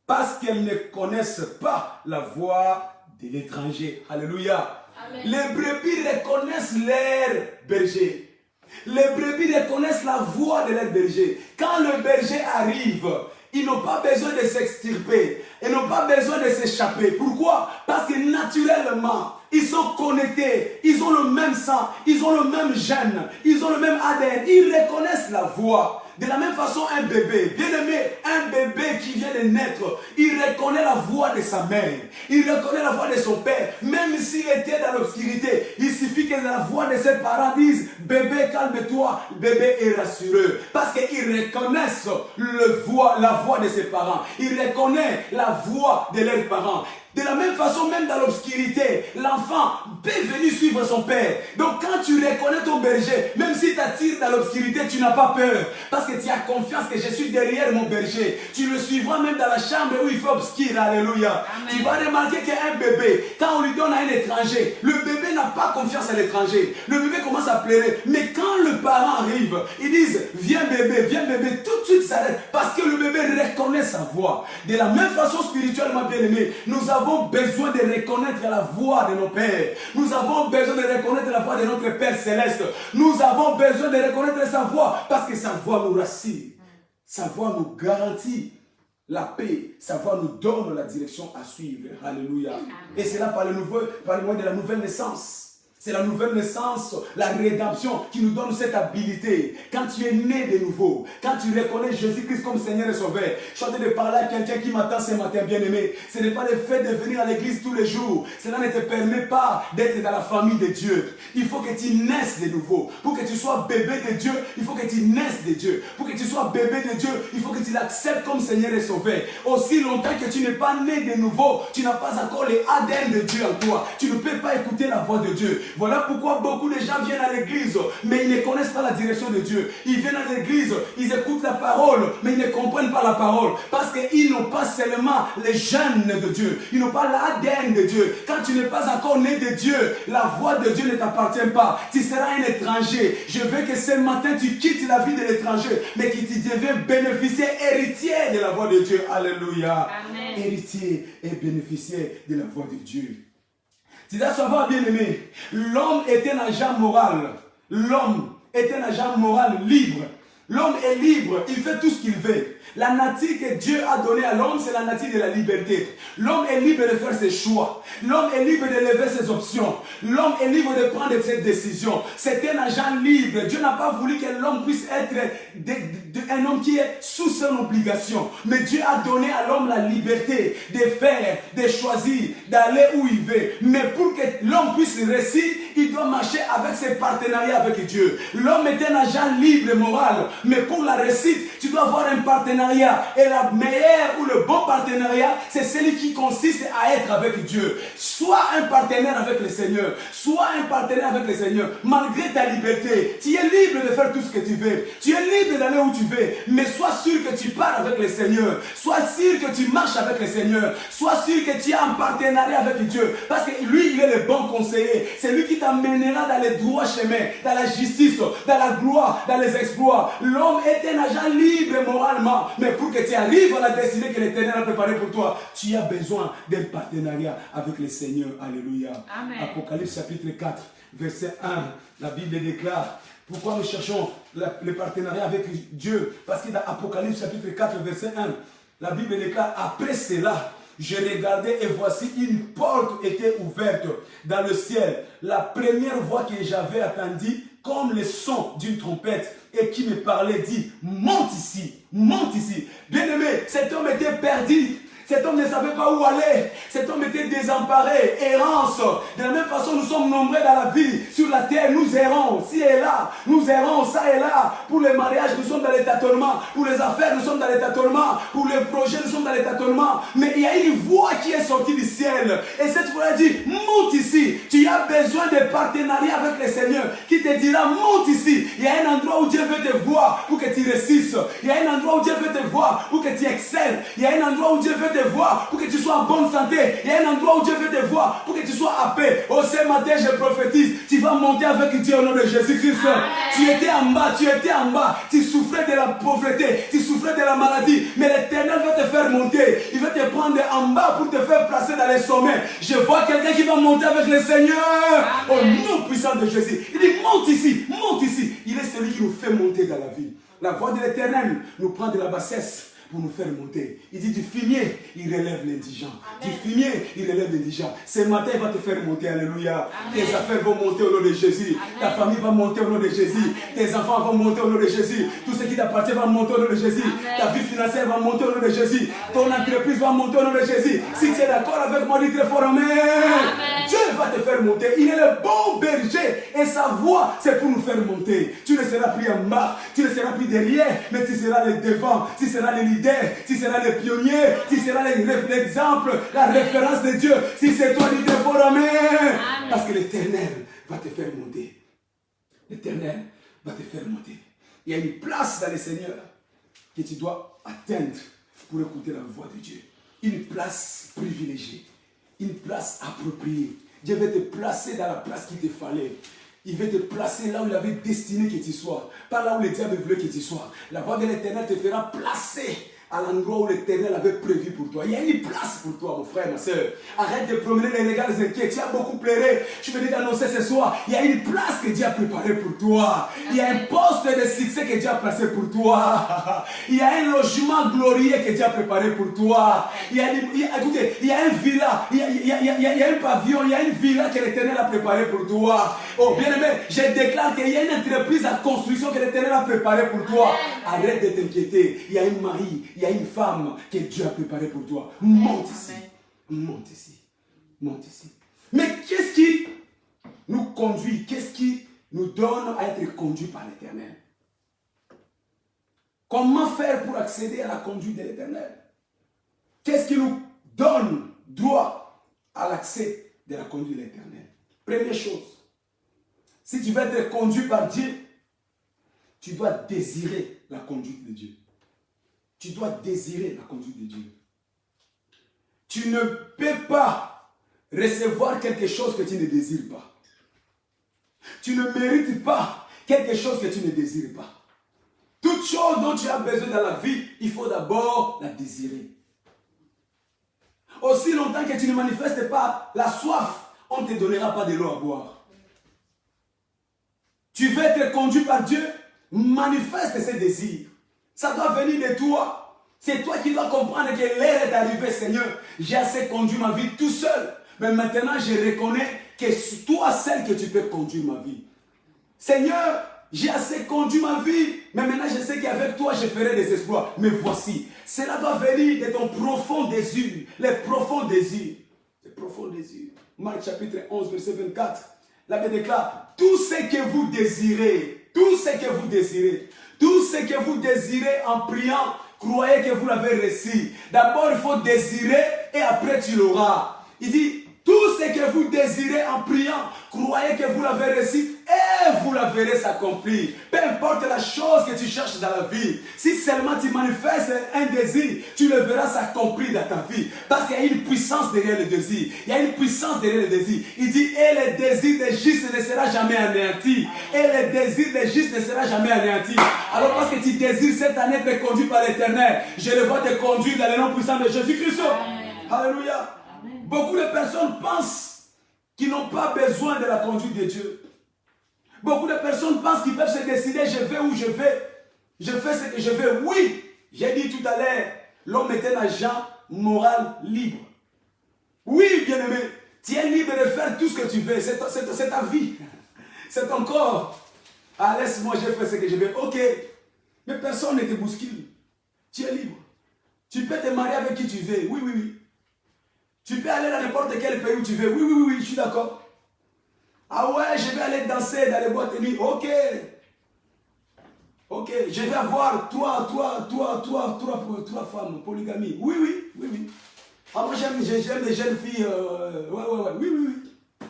parce qu'elles ne connaissent pas la voix de l'étranger. Alléluia. Amen. Les brebis reconnaissent leur berger. Les brebis reconnaissent la voix de leur berger. Quand le berger arrive, ils n'ont pas besoin de s'extirper. Ils n'ont pas besoin de s'échapper. Pourquoi? Parce que naturellement, ils sont connectés. Ils ont le même sang. Ils ont le même gène. Ils ont le même ADN. Ils reconnaissent la voix. De la même façon, un bébé, bien aimé, un bébé qui vient de naître, il reconnaît la voix de sa mère. Il reconnaît la voix de son père. Même s'il était dans l'obscurité, il suffit que la voix de ses parents dise: bébé, calme-toi. Le bébé est rassuré. Parce qu'ils reconnaissent la voix de ses parents. Ils reconnaissent la voix de leurs parents. De la même façon, même dans l'obscurité, l'enfant peut venir suivre son père. Donc quand tu reconnais ton berger, même si tu attires dans l'obscurité, tu n'as pas peur. Parce que tu as confiance que je suis derrière mon berger. Tu le suivras même dans la chambre où il fait obscur. Alléluia. Amen. Tu vas remarquer qu'un bébé, quand on lui donne à un étranger, le bébé n'a pas confiance à l'étranger. Le bébé commence à pleurer. Mais quand le parent arrive, ils disent: viens bébé, tout de suite s'arrête. Parce que le bébé reconnaît sa voix. De la même façon, spirituellement bien aimé, nous avons besoin de reconnaître la voix de nos pères. Nous avons besoin de reconnaître la voix de notre Père Céleste. Nous avons besoin de reconnaître sa voix parce que sa voix nous rassure. Sa voix nous garantit la paix. Sa voix nous donne la direction à suivre. Alléluia. Et c'est là par le moyen de la nouvelle naissance. C'est la nouvelle naissance, la rédemption qui nous donne cette habilité. Quand tu es né de nouveau, quand tu reconnais Jésus-Christ comme Seigneur et Sauveur, je suis en train de parler à quelqu'un qui m'attend ce matin, bien-aimé. Ce n'est pas le fait de venir à l'église tous les jours. Cela ne te permet pas d'être dans la famille de Dieu. Il faut que tu naisses de nouveau. Pour que tu sois bébé de Dieu, il faut que tu naisses de Dieu. Pour que tu sois bébé de Dieu, il faut que tu l'acceptes comme Seigneur et Sauveur. Aussi longtemps que tu n'es pas né de nouveau, tu n'as pas encore les ADN de Dieu en toi. Tu ne peux pas écouter la voix de Dieu. Voilà pourquoi beaucoup de gens viennent à l'église, mais ils ne connaissent pas la direction de Dieu. Ils viennent à l'église, ils écoutent la parole, mais ils ne comprennent pas la parole. Parce qu'ils n'ont pas seulement les gènes de Dieu. Ils n'ont pas l'ADN de Dieu. Quand tu n'es pas encore né de Dieu, la voix de Dieu ne t'appartient pas. Tu seras un étranger. Je veux que ce matin, tu quittes la vie de l'étranger, mais que tu deviens bénéficiaire, héritier de la voix de Dieu. Alléluia. Amen. Héritier et bénéficiaire de la voix de Dieu. Tu dois savoir, bien aimé, l'homme est un agent moral. L'homme est un agent moral libre. L'homme est libre, il fait tout ce qu'il veut. La nature que Dieu a donnée à l'homme, c'est la nature de la liberté. L'homme est libre de faire ses choix. L'homme est libre de lever ses options. L'homme est libre de prendre ses décisions. C'est un agent libre. Dieu n'a pas voulu que l'homme puisse être un homme qui est sous son obligation. Mais Dieu a donné à l'homme la liberté de faire, de choisir, d'aller où il veut. Mais pour que l'homme puisse réussir, il doit marcher avec ses partenariats avec Dieu. L'homme est un agent libre moral. Mais pour la réussite, tu dois avoir un partenariat. Et la meilleure ou le bon partenariat, c'est celui qui consiste à être avec Dieu. Sois un partenaire avec le Seigneur. Sois un partenaire avec le Seigneur. Malgré ta liberté, tu es libre de faire tout ce que tu veux. Tu es libre d'aller où tu veux. Mais sois sûr que tu pars avec le Seigneur. Sois sûr que tu marches avec le Seigneur. Sois sûr que tu es en partenariat avec Dieu. Parce que lui, il est le bon conseiller. C'est lui qui t'amènera dans les droits chemins, dans la justice, dans la gloire, dans les exploits. L'homme est un agent libre moralement. Mais pour que tu arrives à la destinée que l'Éternel a préparée pour toi, tu as besoin d'un partenariat avec le Seigneur. Alléluia. Amen. Apocalypse chapitre 4, verset 1. La Bible déclare. Pourquoi nous cherchons le partenariat avec Dieu? Parce que dans Apocalypse chapitre 4, verset 1, la Bible déclare, après cela, j'ai regardé et voici une porte était ouverte dans le ciel. La première voix que j'avais entendue, comme le son d'une trompette, et qui me parlait, dit, monte ici, monte ici. Bien-aimé, cet homme était perdu. Cet homme ne savait pas où aller. Cet homme était désemparé, errance. De la même façon, nous sommes nombreux dans la vie. Sur la terre, nous errons. Ci et là, nous errons, ça et là. Pour les mariages, nous sommes dans les tâtonnements. Pour les affaires, nous sommes dans les tâtonnements. Pour les projets, nous sommes dans les tâtonnements. Mais il y a une voix qui est sortie du ciel. Et cette voix dit, monte ici. Tu as besoin de partenariat avec le Seigneur qui te dira, monte ici. Il y a un endroit où Dieu veut te voir pour que tu réussisses. Il y a un endroit où Dieu veut te voir pour que tu excelles. Il y a un endroit où Dieu veut te voir pour que tu sois en bonne santé. Il y a un endroit où Dieu veut te voir pour que tu sois en paix. Oh, ce matin, je prophétise, tu vas monter avec Dieu au nom de Jésus-Christ. Tu étais en bas, tu souffrais de la pauvreté, tu souffrais de la maladie, mais l'Éternel veut te faire monter. Il veut te prendre en bas pour te faire placer dans les sommets. Je vois quelqu'un qui va monter avec le Seigneur. Au nom puissant de Jésus. Il dit, monte ici, monte ici. Il est celui qui nous fait monter dans la vie. La voix de l'Éternel nous prend de la bassesse pour nous faire monter. Il dit du fumier, il relève l'indigent. Du fumier, il relève l'indigent. Ce matin, il va te faire monter. Alléluia. Amen. Tes affaires vont monter au nom de Jésus. Amen. Ta famille va monter au nom de Jésus. Amen. Tes enfants vont monter au nom de Jésus. Tout ce qui t'appartient va monter au nom de Jésus. Amen. Ta vie financière va monter au nom de Jésus. Amen. Ton entreprise va monter au nom de Jésus. Amen. Si tu es d'accord avec moi, dis très fort Amen. Amen. Dieu va te faire monter. Il est le bon berger. Et sa voix, c'est pour nous faire monter. Tu ne seras plus en bas. Tu ne seras plus derrière. Mais tu seras le devant. Tu seras le leader. Tu seras le pionnier, tu seras l'exemple, la référence de Dieu. Si c'est toi, dis très fort Amen. Amen. Parce que l'Éternel va te faire monter. L'Éternel va te faire monter. Il y a une place dans le Seigneur que tu dois atteindre pour écouter la voix de Dieu. Une place privilégiée, une place appropriée. Dieu va te placer dans la place qu'il te fallait. Il veut te placer là où il avait destiné que tu sois. Pas là où le diable voulait que tu sois. La voix de l'Éternel te fera placer à l'endroit où l'Éternel avait prévu pour toi. Il y a une place pour toi, mon frère, ma soeur. Arrête de promener les regards inquiets. Tu as beaucoup pleuré. Je veux dire d'annoncer ce soir, il y a une place que Dieu a préparée pour toi. Il y a un poste de succès que Dieu a placé pour toi. Il y a un logement glorieux que Dieu a préparé pour toi. Écoutez, il y a un villa, il y a un pavillon, il y a une villa que l'Éternel a préparée pour toi. Oh, bien aimé, je déclare qu'il y a une entreprise à construction que l'Éternel a préparée pour toi. Arrête de t'inquiéter. Il y a un mari, il y a une femme que Dieu a préparée pour toi. Monte ici. Monte ici. Monte ici. Mais qu'est-ce qui nous conduit? Qu'est-ce qui nous donne à être conduits par l'Éternel? Comment faire pour accéder à la conduite de l'Éternel? Qu'est-ce qui nous donne droit à l'accès de la conduite de l'Éternel? Première chose, Si tu veux être conduit par Dieu, tu dois désirer la conduite de Dieu. Tu dois désirer la conduite de Dieu. Tu ne peux pas recevoir quelque chose que tu ne désires pas. Tu ne mérites pas quelque chose que tu ne désires pas. Toute chose dont tu as besoin dans la vie, il faut d'abord la désirer. Aussi longtemps que tu ne manifestes pas la soif, on ne te donnera pas de l'eau à boire. Tu veux être conduit par Dieu, manifeste ses désirs. Ça doit venir de toi. C'est toi qui dois comprendre que l'heure est arrivée, Seigneur. J'ai assez conduit ma vie tout seul. Mais maintenant, je reconnais que c'est toi seul que tu peux conduire ma vie. Seigneur, j'ai assez conduit ma vie. Mais maintenant, je sais qu'avec toi, je ferai des exploits. Mais voici, cela doit venir de ton profond désir. Les profonds désirs. Les profonds désirs. Marc chapitre 11, verset 24. La Bible déclare, tout ce que vous désirez, tout ce que vous désirez, tout ce que vous désirez en priant, croyez que vous l'avez reçu. D'abord, il faut désirer et après tu l'auras. Il dit, tout ce que vous désirez en priant, croyez que vous l'avez reçu et vous la verrez s'accomplir. Peu importe la chose que tu cherches dans la vie, si seulement tu manifestes un désir, tu le verras s'accomplir dans ta vie. Parce qu'il y a une puissance derrière le désir. Il y a une puissance derrière le désir. Il dit, et le désir des justes ne sera jamais anéanti. Et le désir des justes ne sera jamais anéanti. Alors parce que tu désires cette année être conduit par l'Éternel, je le vois te conduire dans le nom puissant de Jésus-Christ. Alléluia. Beaucoup de personnes pensent qu'ils n'ont pas besoin de la conduite de Dieu. Beaucoup de personnes pensent qu'ils peuvent se décider, je vais où je vais. Je fais ce que je veux. Oui, j'ai dit tout à l'heure, l'homme est un agent moral libre. Oui, bien-aimé, tu es libre de faire tout ce que tu veux. C'est ta vie. C'est ton corps. Ah, laisse-moi, je fais ce que je veux. Ok. Mais personne ne te bouscule. Tu es libre. Tu peux te marier avec qui tu veux. Oui, oui, oui. Tu peux aller dans n'importe quel pays où tu veux. Oui, oui, oui, je suis d'accord. Ah ouais, je vais aller danser dans les boîtes de nuit. Ok. Ok, je vais avoir trois femmes, polygamie. Oui, oui, oui, oui. Ah, moi j'aime les jeunes filles. Ouais, oui, oui, oui.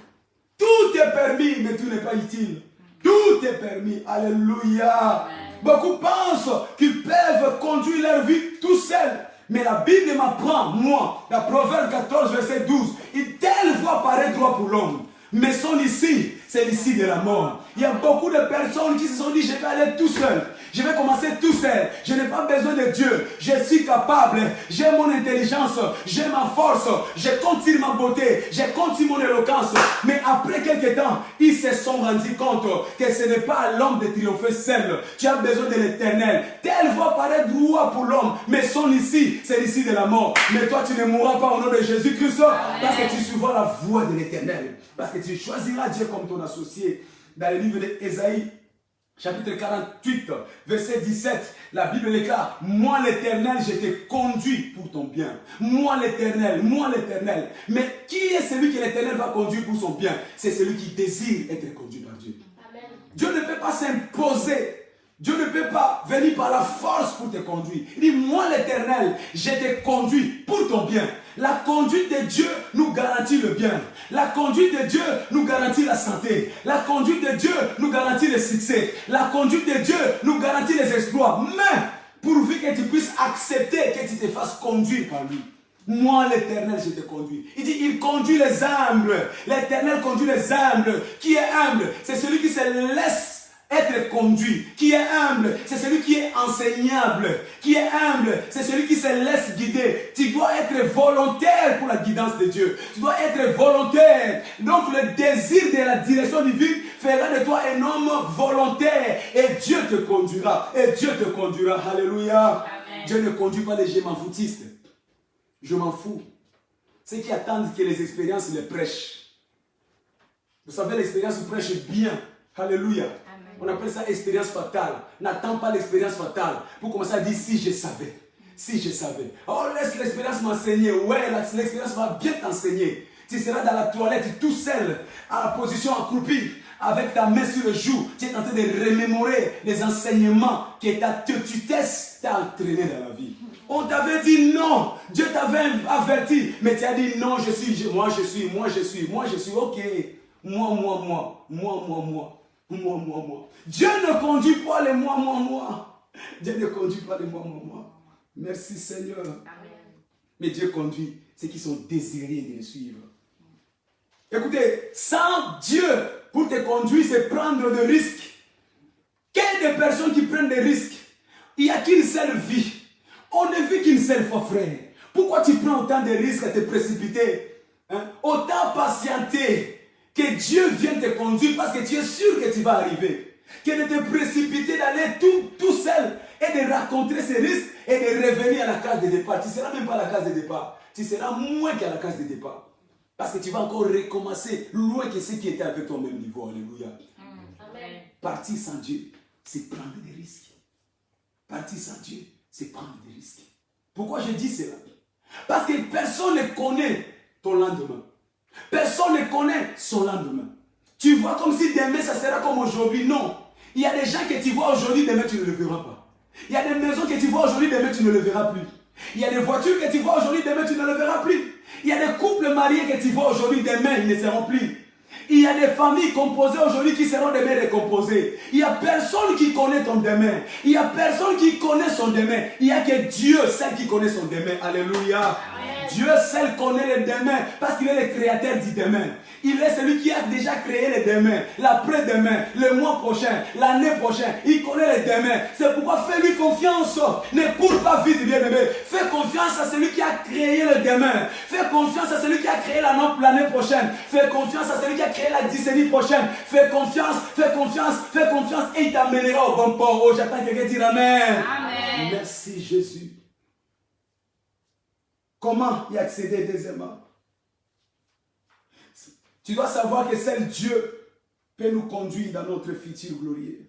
Tout est permis, mais tout n'est pas utile. Tout est permis. Alléluia. Beaucoup pensent qu'ils peuvent conduire leur vie tout seuls. Mais la Bible m'apprend, moi, la Proverbe 14, verset 12, une telle voie paraît droit pour l'homme. Mais son issue, c'est l'issue de la mort. Il y a beaucoup de personnes qui se sont dit, je vais aller tout seul. Je vais commencer tout seul. Je n'ai pas besoin de Dieu. Je suis capable. J'ai mon intelligence. J'ai ma force. Je continue ma beauté. Je continue mon éloquence. Mais après quelques temps, ils se sont rendus compte que ce n'est pas à l'homme de triompher seul. Tu as besoin de l'Éternel. Telle voie paraît droit pour l'homme. Mais son issue, c'est l'issue de la mort. Mais toi, tu ne mourras pas au nom de Jésus-Christ. Parce que tu suivras la voie de l'Éternel. Parce que tu choisiras Dieu comme ton associé. Dans le livre d'Ésaïe, chapitre 48, verset 17, la Bible déclare, moi l'Éternel, je te conduis pour ton bien. Moi l'Éternel, moi l'Éternel. Mais qui est celui que l'Éternel va conduire pour son bien? C'est celui qui désire être conduit par Dieu. Amen. Dieu ne peut pas s'imposer. Dieu ne peut pas venir par la force pour te conduire. Il dit, moi l'Éternel, je te conduis pour ton bien. La conduite de Dieu nous garantit le bien. La conduite de Dieu nous garantit la santé. La conduite de Dieu nous garantit le succès. La conduite de Dieu nous garantit les exploits. Mais, pourvu que tu puisses accepter que tu te fasses conduire par lui. Moi, l'Éternel, je te conduis. Il dit, il conduit les humbles. L'Éternel conduit les humbles. Qui est humble? C'est celui qui se laisse être conduit. Qui est humble, c'est celui qui est enseignable. Qui est humble, c'est celui qui se laisse guider. Tu dois être volontaire pour la guidance de Dieu. Tu dois être volontaire. Donc le désir de la direction divine fera de toi un homme volontaire. Et Dieu te conduira. Et Dieu te conduira. Alléluia. Amen. Dieu ne conduit pas les je m'en foutistes. Je m'en fous. Ceux qui attendent que les expériences les prêchent. Vous savez, l'expérience prêche bien. Alléluia. On appelle ça expérience fatale. N'attends pas l'expérience fatale pour commencer à dire si je savais. Si je savais. Oh, laisse l'expérience m'enseigner. Ouais, l'expérience va bien t'enseigner. Tu seras dans la toilette tout seul, à la position accroupie, avec ta main sur le joug. Tu es en train de remémorer les enseignements que ta tutesse t'a entraîné dans la vie. On t'avait dit non. Dieu t'avait averti. Mais tu as dit non, moi je suis, ok. Moi. Moi. Dieu ne conduit pas les moi. Dieu ne conduit pas les moi. Merci Seigneur. Amen. Mais Dieu conduit ceux qui sont désirés de le suivre. Écoutez, sans Dieu pour te conduire, c'est prendre des risques. Quelles des personnes qui prennent des risques? Il n'y a qu'une seule vie. On ne vit qu'une seule fois, frère. Pourquoi tu prends autant de risques à te précipiter? Autant patienter que Dieu vienne te conduire parce que tu es sûr que tu vas arriver. Que de te précipiter d'aller tout seul et de rencontrer ces risques et de revenir à la case de départ. Tu ne seras même pas à la case de départ. Tu seras moins qu'à la case de départ. Parce que tu vas encore recommencer loin que ceux qui étaient avec toi au même niveau. Alléluia. Amen. Partir sans Dieu, c'est prendre des risques. Partir sans Dieu, c'est prendre des risques. Pourquoi je dis cela? Parce que personne ne connaît ton lendemain. Personne ne connaît son lendemain. Tu vois comme si demain ça sera comme aujourd'hui. Non. Il y a des gens que tu vois aujourd'hui, demain tu ne le verras pas. Il y a des maisons que tu vois aujourd'hui, demain tu ne le verras plus. Il y a des voitures que tu vois aujourd'hui, demain tu ne le verras plus. Il y a des couples mariés que tu vois aujourd'hui, demain ils ne seront plus. Il y a des familles composées aujourd'hui qui seront demain décomposées. Il n'y a personne qui connaît ton demain. Il n'y a personne qui connaît son demain. Il n'y a que Dieu seul qui connaît son demain. Alléluia. Amen. Dieu seul connaît le demain parce qu'il est le créateur du demain. Il est celui qui a déjà créé le demain, l'après-demain, le mois prochain, l'année prochaine. Il connaît le demain. C'est pourquoi fais-lui confiance. Ne cours pas vite, bien-aimé. Fais confiance à celui qui a créé le demain. Fais confiance à celui qui a créé l'année prochaine. Fais confiance à celui qui a créé la décennie prochaine. Fais confiance. Et il t'amènera au bon port. Oh, j'attends quelqu'un dire Amen. Amen. Merci Jésus. Comment y accéder deuxièmement? Tu dois savoir que seul Dieu peut nous conduire dans notre futur glorieux.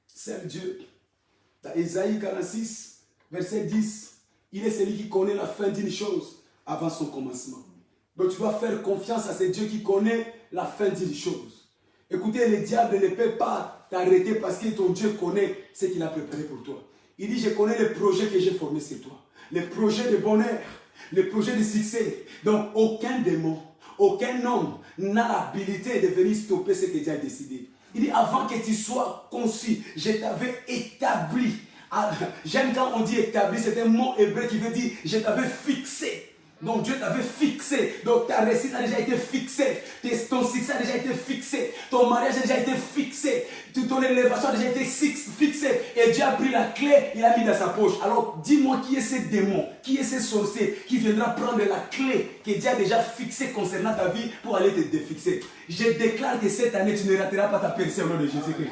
Seul Dieu. Dans Ésaïe 46, verset 10, il est celui qui connaît la fin d'une chose avant son commencement. Donc tu dois faire confiance à ce Dieu qui connaît la fin d'une chose. Écoutez, le diable ne peut pas t'arrêter parce que ton Dieu connaît ce qu'il a préparé pour toi. Il dit, je connais les projets que j'ai formés sur toi. Les projets de bonheur, les projets de succès. Donc aucun démon, aucun homme n'a l'habilité de venir stopper ce que Dieu a décidé. Il dit, avant que tu sois conçu, je t'avais établi. J'aime quand on dit établi, c'est un mot hébreu qui veut dire, je t'avais fixé. Donc Dieu t'avait fixé. Donc ta réussite a déjà été fixée. Ton succès a déjà été fixé. Ton mariage a déjà été fixé. Ton élévation a déjà été fixée. Et Dieu a pris la clé, il a mis dans sa poche. Alors dis-moi qui est ce démon, qui est ce sorcier qui viendra prendre la clé que Dieu a déjà fixée concernant ta vie pour aller te défixer. Je déclare que cette année tu ne rateras pas ta percée au nom de Jésus-Christ.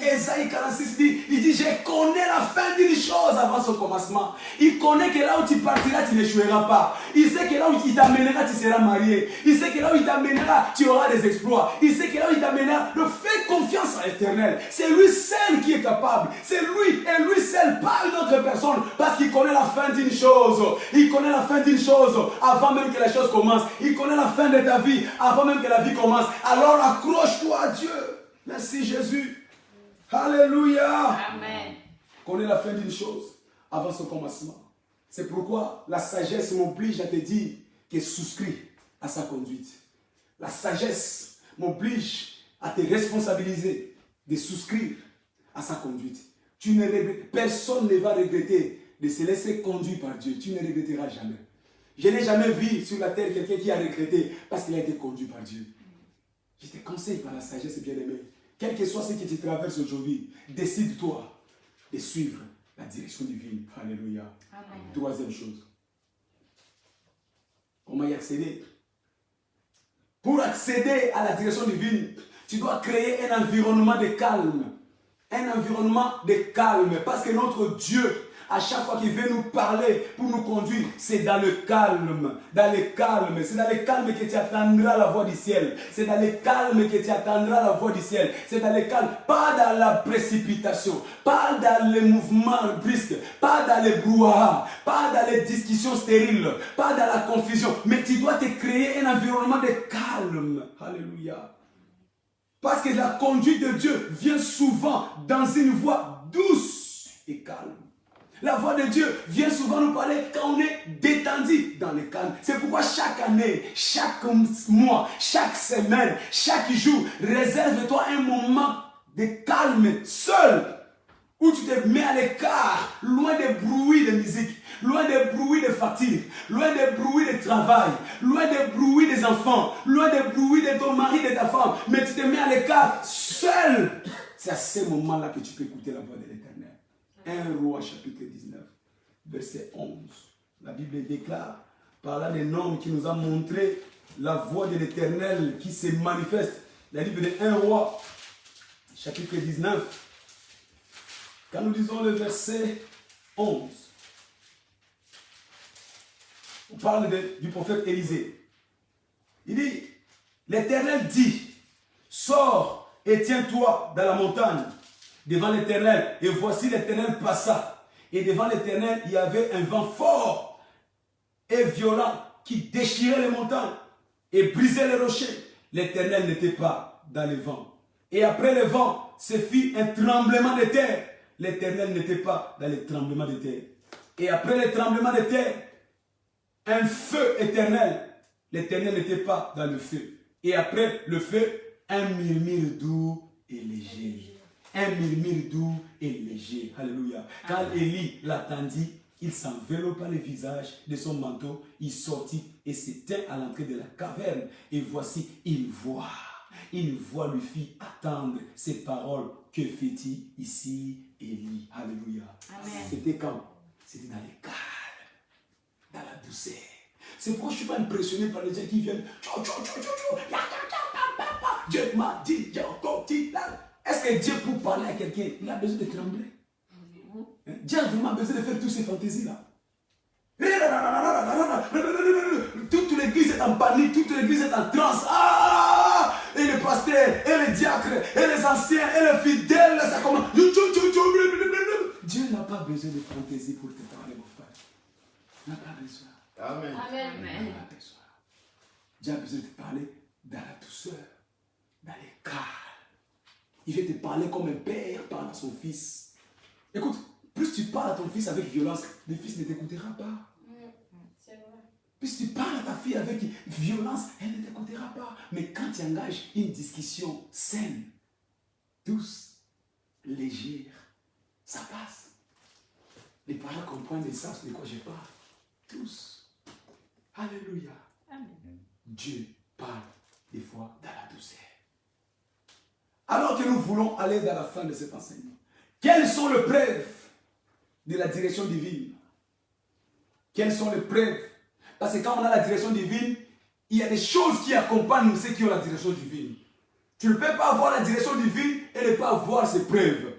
Ésaïe 46 dit, il dit, je connais la fin d'une chose avant son commencement. Il connaît que là où tu partiras, tu n'échoueras pas. Il sait que là où il t'amènera, tu seras marié. Il sait que là où il t'amènera, tu auras des exploits. Il sait que là où il t'amènera, fais confiance à l'Éternel. C'est lui seul qui est capable. C'est lui et lui seul, pas une autre personne. Parce qu'il connaît la fin d'une chose. Il connaît la fin d'une chose avant même que la chose commence. Il connaît la fin de ta vie avant même que la vie commence. Alors accroche-toi à Dieu. Merci Jésus. Alléluia. Amen. Connais la fin d'une chose avant son commencement. C'est pourquoi la sagesse m'oblige à te dire que souscris à sa conduite. La sagesse m'oblige à te responsabiliser de souscrire à sa conduite. Personne ne va regretter de se laisser conduire par Dieu. Tu ne regretteras jamais. Je n'ai jamais vu sur la terre quelqu'un qui a regretté parce qu'il a été conduit par Dieu. Je te conseille par la sagesse, bien-aimé. Quel que soit ce que tu traverses aujourd'hui, décide-toi de suivre la direction divine. Alléluia. Amen. Troisième chose. Comment y accéder? Pour accéder à la direction divine, tu dois créer un environnement de calme. Un environnement de calme. Parce que notre Dieu, à chaque fois qu'il veut nous parler pour nous conduire, c'est dans le calme. Dans le calme. C'est dans le calme que tu attendras la voix du ciel. C'est dans le calme que tu attendras la voix du ciel. C'est dans le calme. Pas dans la précipitation. Pas dans les mouvements brusques. Pas dans les brouhahas. Pas dans les discussions stériles. Pas dans la confusion. Mais tu dois te créer un environnement de calme. Alléluia. Parce que la conduite de Dieu vient souvent dans une voie douce et calme. La voix de Dieu vient souvent nous parler quand on est détendu dans le calme. C'est pourquoi chaque année, chaque mois, chaque semaine, chaque jour, réserve-toi un moment de calme seul, où tu te mets à l'écart, loin des bruits de musique, loin des bruits de fatigue, loin des bruits de travail, loin des bruits des enfants, loin des bruits de ton mari, de ta femme, mais tu te mets à l'écart seul. C'est à ce moment-là que tu peux écouter la voix de l'Éternel. 1 Roi chapitre 19, verset 11. La Bible déclare, par là d'un homme qui nous a montré la voix de l'Éternel qui se manifeste. La Bible de 1 Roi chapitre 19, quand nous lisons le verset 11, on parle du prophète Élisée. Il dit, l'Éternel dit, sors et tiens-toi dans la montagne devant l'Éternel. Et voici l'Éternel passa. Et devant l'Éternel, il y avait un vent fort et violent qui déchirait les montagnes et brisait les rochers. L'Éternel n'était pas dans le vent. Et après le vent, ce fit un tremblement de terre. L'Éternel n'était pas dans le tremblement de terre. Et après le tremblement de terre, un feu éternel. L'Éternel n'était pas dans le feu. Et après le feu, un murmure doux et léger. Un murmure doux et léger. Alléluia. Quand Élie l'attendit, il s'enveloppa le visage de son manteau, il sortit et s'éteint à l'entrée de la caverne. Et voici une voix lui fit attendre ces paroles. Que fait-il ici, Élie? Alléluia. C'était quand? C'était dans les calmes, dans la douceur. C'est pourquoi je ne suis pas impressionné par les gens qui viennent. Dieu m'a dit, est-ce que Dieu, pour parler à quelqu'un, il a besoin de trembler? Dieu a vraiment besoin de faire toutes ces fantaisies-là. Toute l'église est en panique, toute l'église est en transe. Et le pasteur, et le diacre, et les anciens, et les fidèles, ça commence. Dieu n'a pas besoin de fantaisie pour te parler, mon frère. Il n'a pas besoin. Amen. Il n'a pas besoin. Dieu a besoin de te parler dans la douceur, dans les calmes. Il veut te parler comme un père parle à son fils. Écoute, plus tu parles à ton fils avec violence, le fils ne t'écoutera pas. C'est vrai. Plus tu parles à ta fille avec violence, elle ne t'écoutera pas. Mais quand tu engages une discussion saine, douce, légère, ça passe. Les parents comprennent le sens de quoi je parle. Tous. Alléluia. Amen. Dieu parle des fois dans la douceur. Alors que nous voulons aller dans la fin de cet enseignement, quelles sont les preuves de la direction divine? Quelles sont les preuves? Parce que quand on a la direction divine, il y a des choses qui accompagnent ceux qui ont la direction divine. Tu ne peux pas avoir la direction divine et ne pas avoir ses preuves.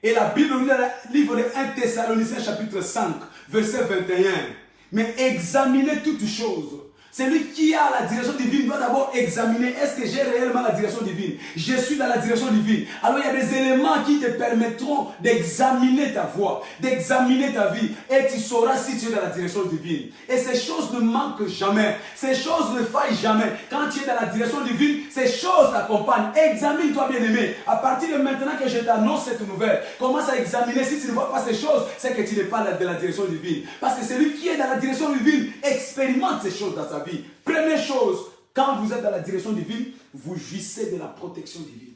Et la Bible nous dit dans le livre de 1 Thessaloniciens chapitre 5, verset 21. Mais examinez toutes choses. Celui qui a la direction divine doit d'abord examiner, est-ce que j'ai réellement la direction divine? Je suis dans la direction divine. Alors il y a des éléments qui te permettront d'examiner ta voie, d'examiner ta vie. Et tu sauras si tu es dans la direction divine. Et ces choses ne manquent jamais. Ces choses ne faillent jamais. Quand tu es dans la direction divine, ces choses t'accompagnent. Examine-toi, bien-aimé. À partir de maintenant que je t'annonce cette nouvelle, commence à examiner. Si tu ne vois pas ces choses, c'est que tu n'es pas dans la direction divine. Parce que celui qui est dans la direction divine expérimente ces choses dans sa vie. Première chose, quand vous êtes dans la direction divine, vous jouissez de la protection divine.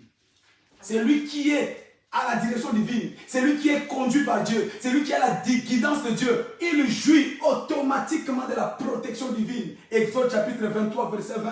C'est lui qui est à la direction divine, c'est lui qui est conduit par Dieu, c'est lui qui a la guidance de Dieu. Il jouit automatiquement de la protection divine. Exode chapitre 23, verset 20.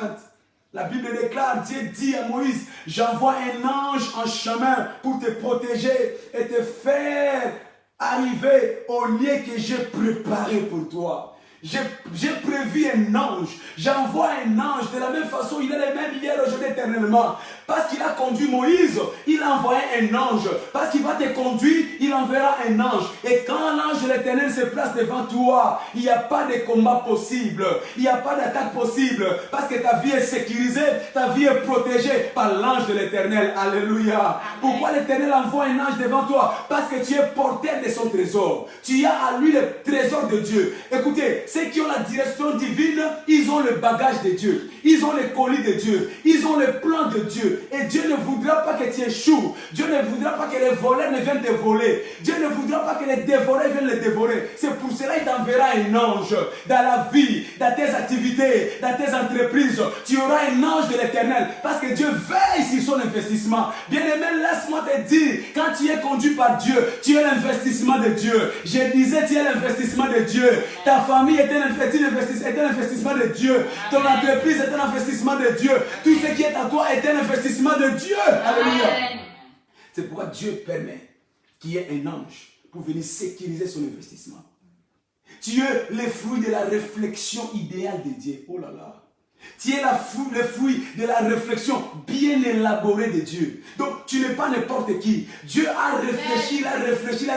La Bible déclare, Dieu dit à Moïse, j'envoie un ange en chemin pour te protéger et te faire arriver au lieu que j'ai préparé pour toi. J'ai prévu un ange. J'envoie un ange. De la même façon, il est le même hier, aujourd'hui, éternellement. Parce qu'il a conduit Moïse, il a envoyé un ange. Parce qu'il va te conduire, il enverra un ange. Et quand l'ange de l'Éternel se place devant toi, il n'y a pas de combat possible. Il n'y a pas d'attaque possible. Parce que ta vie est sécurisée, ta vie est protégée par l'ange de l'Éternel. Alléluia. Pourquoi l'Éternel envoie un ange devant toi? Parce que tu es porteur de son trésor. Tu as à lui le trésor de Dieu. Écoutez, ceux qui ont la direction divine, ils ont le bagage de Dieu. Ils ont les colis de Dieu. Ils ont le plan de Dieu. Dieu. Et Dieu ne voudra pas que tu échoues. Dieu ne voudra pas que les voleurs ne viennent te voler. Dieu ne voudra pas que les dévoreurs viennent les dévorer. C'est pour cela qu'il t'enverra un ange dans la vie, dans tes activités, dans tes entreprises. Tu auras un ange de l'Éternel parce que Dieu veille sur son investissement. Bien-aimé, laisse-moi te dire, quand tu es conduit par Dieu, tu es l'investissement de Dieu. Je disais, tu es l'investissement de Dieu. Ta famille est un investissement de Dieu. Ton entreprise est un investissement de Dieu. Tout ce qui est à toi est un investissement de Dieu. Alléluia. C'est pourquoi Dieu permet qu'il y ait un ange pour venir sécuriser son investissement. Tu es le fruit de la réflexion idéale de Dieu. Oh là là. Tu es le fruit de la réflexion bien élaborée de Dieu. Donc, tu n'es pas n'importe qui. Dieu a réfléchi, il a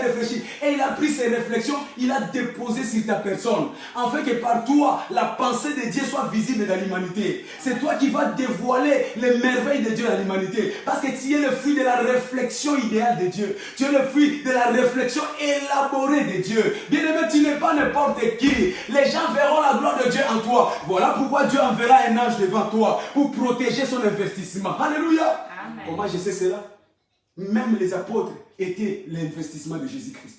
réfléchi. Et il a pris ses réflexions, il a déposé sur ta personne. Afin que par toi, la pensée de Dieu soit visible dans l'humanité. C'est toi qui vas dévoiler les merveilles de Dieu dans l'humanité. Parce que tu es le fruit de la réflexion idéale de Dieu. Tu es le fruit de la réflexion élaborée de Dieu. Bien aimé, tu n'es pas n'importe qui. Les gens verront la gloire de Dieu en toi. Voilà pourquoi Dieu enverra un ange devant toi pour protéger son investissement. Alléluia. Amen. Comment je sais cela? Même les apôtres étaient l'investissement de Jésus-Christ.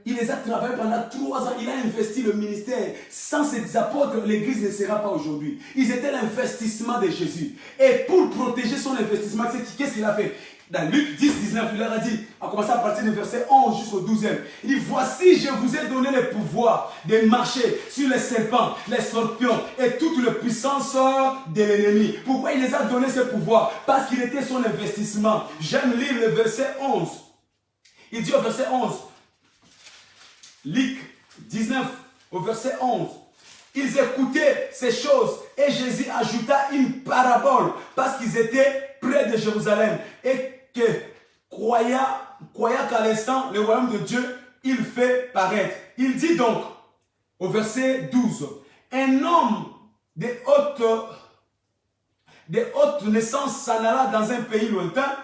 Il les a travaillés pendant 3 ans. Il a investi le ministère. Sans ces apôtres, l'église ne sera pas aujourd'hui. Ils étaient l'investissement de Jésus. Et pour protéger son investissement, qu'est-ce qu'il a fait? Dans Luc 10, 19, il leur a dit, à commencer à partir du verset 11 jusqu'au 12e, il dit, voici, je vous ai donné le pouvoir de marcher sur les serpents, les scorpions et toute la puissance de l'ennemi. Pourquoi il les a donné ce pouvoir? Parce qu'il était son investissement. J'aime lire le verset 11. Il dit au verset 11, Luc 19, au verset 11, ils écoutaient ces choses et Jésus ajouta une parabole parce qu'ils étaient près de Jérusalem et que croyant qu'à l'instant le royaume de Dieu il fait paraître. Il dit donc au verset 12, un homme de haute naissance s'en alla dans un pays lointain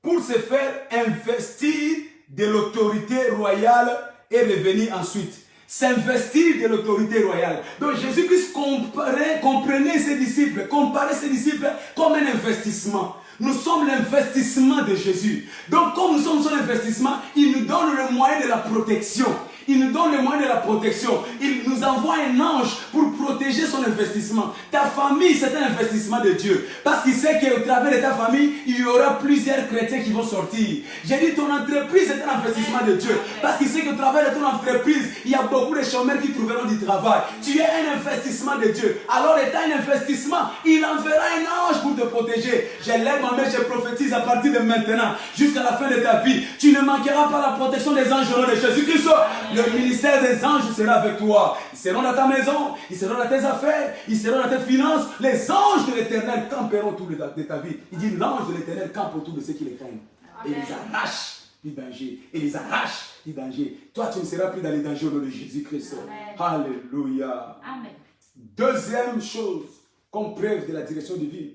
pour se faire investir de l'autorité royale et revenir ensuite. S'investir de l'autorité royale. Donc Jésus-Christ comprenait ses disciples, comparait ses disciples comme un investissement. Nous sommes l'investissement de Jésus. Donc comme nous sommes son investissement, il nous donne le moyen de la protection. Il nous donne le moyen de la protection. Il nous envoie un ange pour protéger son investissement. Ta famille, c'est un investissement de Dieu. Parce qu'il sait qu'au travers de ta famille, il y aura plusieurs chrétiens qui vont sortir. J'ai dit, ton entreprise, c'est un investissement de Dieu. Parce qu'il sait qu'au travers de ton entreprise, il y a beaucoup de chômeurs qui trouveront du travail. Tu es un investissement de Dieu. Alors, étant un investissement, il enverra un ange pour te protéger. Je lève ma main, je prophétise à partir de maintenant, jusqu'à la fin de ta vie. Tu ne manqueras pas la protection des anges au nom de Jésus-Christ. Le ministère des anges sera avec toi. Ils seront dans ta maison, ils seront dans tes affaires, ils seront dans tes finances. Les anges de l'Éternel camperont autour de ta vie. Il dit l'ange de l'Éternel campe autour de ceux qui les craignent. Et ils arrachent du danger. Et ils arrachent du danger. Toi, tu ne seras plus dans les dangers au nom de Jésus-Christ. Alléluia. Amen. Deuxième chose, comme preuve de la direction divine,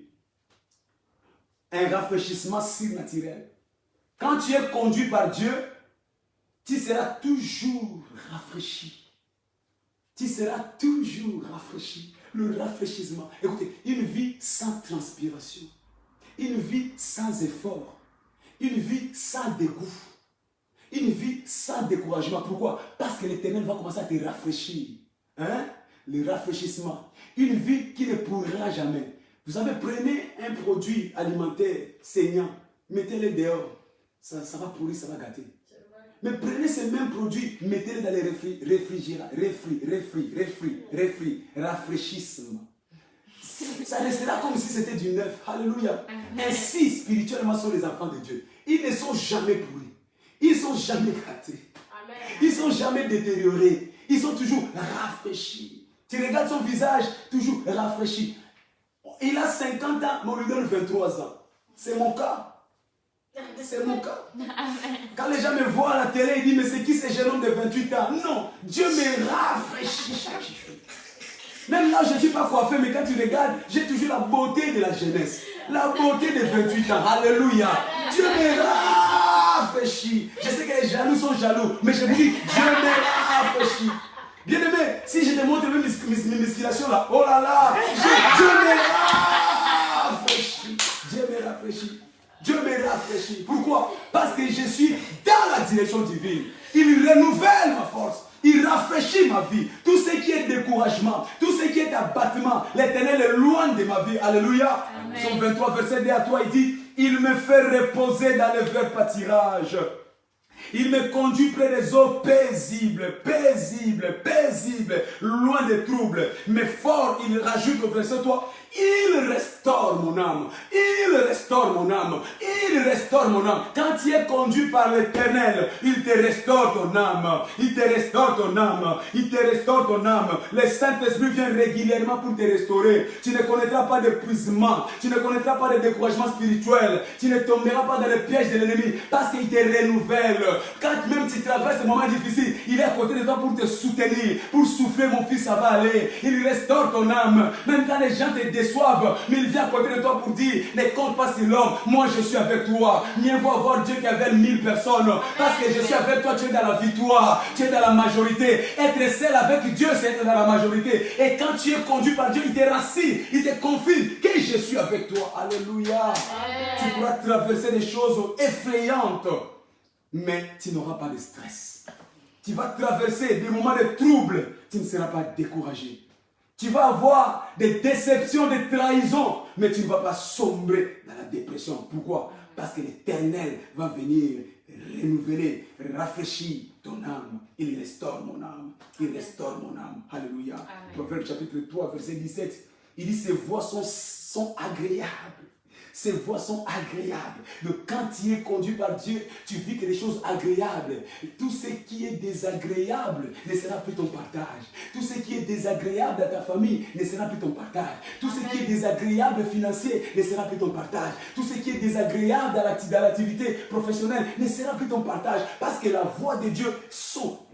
un rafraîchissement surnaturel. Quand tu es conduit par Dieu, tu seras toujours rafraîchi. Tu seras toujours rafraîchi. Le rafraîchissement. Écoutez, une vie sans transpiration. Une vie sans effort. Une vie sans dégoût. Une vie sans découragement. Pourquoi? Parce que l'Éternel va commencer à te rafraîchir. Hein? Le rafraîchissement. Une vie qui ne pourrira jamais. Vous savez, prenez un produit alimentaire saignant. Mettez-le dehors. Ça va pourrir, ça va gâter. Mais prenez ces mêmes produits, mettez-les dans les rafraîchissement. Ça restera comme si c'était du neuf. Alléluia. Ainsi, spirituellement, sont les enfants de Dieu. Ils ne sont jamais pourris. Ils ne sont jamais gâtés. Ils ne sont jamais détériorés. Ils sont toujours rafraîchis. Tu regardes son visage, toujours rafraîchi. Il a 50 ans, mais on lui donne 23 ans. C'est mon cas. C'est mon cas. Quand les gens me voient à la télé, ils disent, mais c'est qui ce jeune homme de 28 ans? Non, Dieu me rafraîchit chaque jour. Même là, je ne suis pas coiffé, mais quand tu regardes, j'ai toujours la beauté de la jeunesse. La beauté de 28 ans. Alléluia. Dieu me rafraîchit. Je sais que les jaloux sont jaloux, mais je me dis, Dieu me rafraîchit. Bien aimé, si je te montre mes musculations là, oh là là, Dieu me rafraîchit. Dieu me rafraîchi. Pourquoi? Parce que je suis dans la direction divine. Il renouvelle ma force. Il rafraîchit ma vie. Tout ce qui est découragement, tout ce qui est abattement, l'Éternel est loin de ma vie. Alléluia. Psaume 23, verset 2 à 3, il dit, il me fait reposer dans le vert pâturage. Il me conduit près des eaux paisibles, paisibles, paisibles, loin des troubles. Mais fort, il rajoute au verset 3, il restaure mon âme, il restaure mon âme, il restaure mon âme. Quand tu es conduit par l'Éternel, il te restaure ton âme, il te restaure ton âme, il te restaure ton âme. Le Saint-Esprit vient régulièrement pour te restaurer. Tu ne connaîtras pas d'épuisement, tu ne connaîtras pas de découragement spirituel, tu ne tomberas pas dans le piège de l'ennemi parce qu'il te renouvelle. Quand même tu traverses des moments difficiles, il est à côté de toi pour te soutenir, pour souffler, mon fils, ça va aller. Il restaure ton âme. Même quand les gens te déçoivent, mais il vient à côté de toi pour dire, ne compte pas sur l'homme, moi je suis avec toi. Mieux vaut avoir Dieu qu'avec 1000 personnes. Parce que je suis avec toi, tu es dans la victoire, tu es dans la majorité. Être seul avec Dieu, c'est être dans la majorité. Et quand tu es conduit par Dieu, il te rassure, il te confirme que je suis avec toi. Alléluia. Tu pourras traverser des choses effrayantes, mais tu n'auras pas de stress. Tu vas traverser des moments de trouble, tu ne seras pas découragé. Tu vas avoir des déceptions, des trahisons, mais tu ne vas pas sombrer dans la dépression. Pourquoi? Parce que l'Éternel va venir renouveler, rafraîchir ton âme. Il restaure mon âme. Il restaure mon âme. Alléluia. Proverbe chapitre 3, verset 17. Il dit, ses voies sont agréables. Ces voies sont agréables. Donc quand tu es conduit par Dieu, tu vis que les choses agréables. Tout ce qui est désagréable ne sera plus ton partage. Tout ce qui est désagréable à ta famille ne sera plus ton partage. Tout ce qui est désagréable financier ne sera plus ton partage. Tout ce qui est désagréable dans l'activité professionnelle ne sera plus ton partage. Parce que les voies de Dieu sont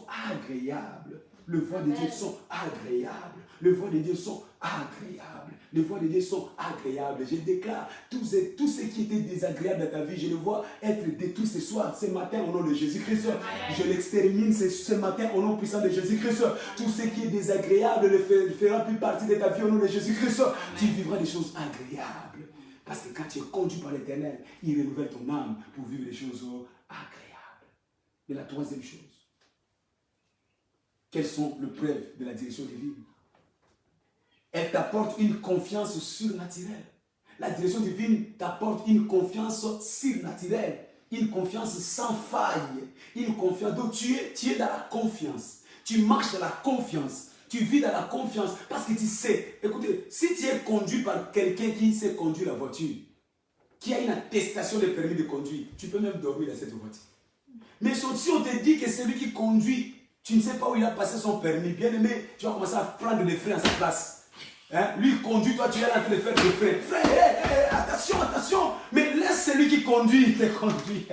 agréables. Les voies de Dieu sont agréables. Les voies de Dieu sont agréables. Les voies de Dieu sont agréables. Je déclare, tout ce qui était désagréable dans ta vie, je le vois être détruit ce soir, ce matin, au nom de Jésus-Christ. Je l'extermine ce matin, au nom puissant de Jésus-Christ. Tout ce qui est désagréable ne fera plus partie de ta vie, au nom de Jésus-Christ. Tu vivras des choses agréables. Parce que quand tu es conduit par l'Éternel, il renouvelle ton âme pour vivre des choses agréables. Et la troisième chose, quelles sont les preuves de la direction divine? Elle t'apporte une confiance surnaturelle. La direction divine t'apporte une confiance surnaturelle, une confiance sans faille, une confiance. Donc tu es dans la confiance. Tu marches dans la confiance. Tu vis dans la confiance parce que tu sais. Écoutez, si tu es conduit par quelqu'un qui sait conduire la voiture, qui a une attestation de permis de conduire, tu peux même dormir dans cette voiture. Mais si on te dit que celui qui conduit, tu ne sais pas où il a passé son permis, bien aimé, tu vas commencer à prendre des freins à sa place. Hein? Lui conduit, toi tu es là en train de faire des freins. Frère, attention, attention. Mais laisse celui qui conduit te conduire.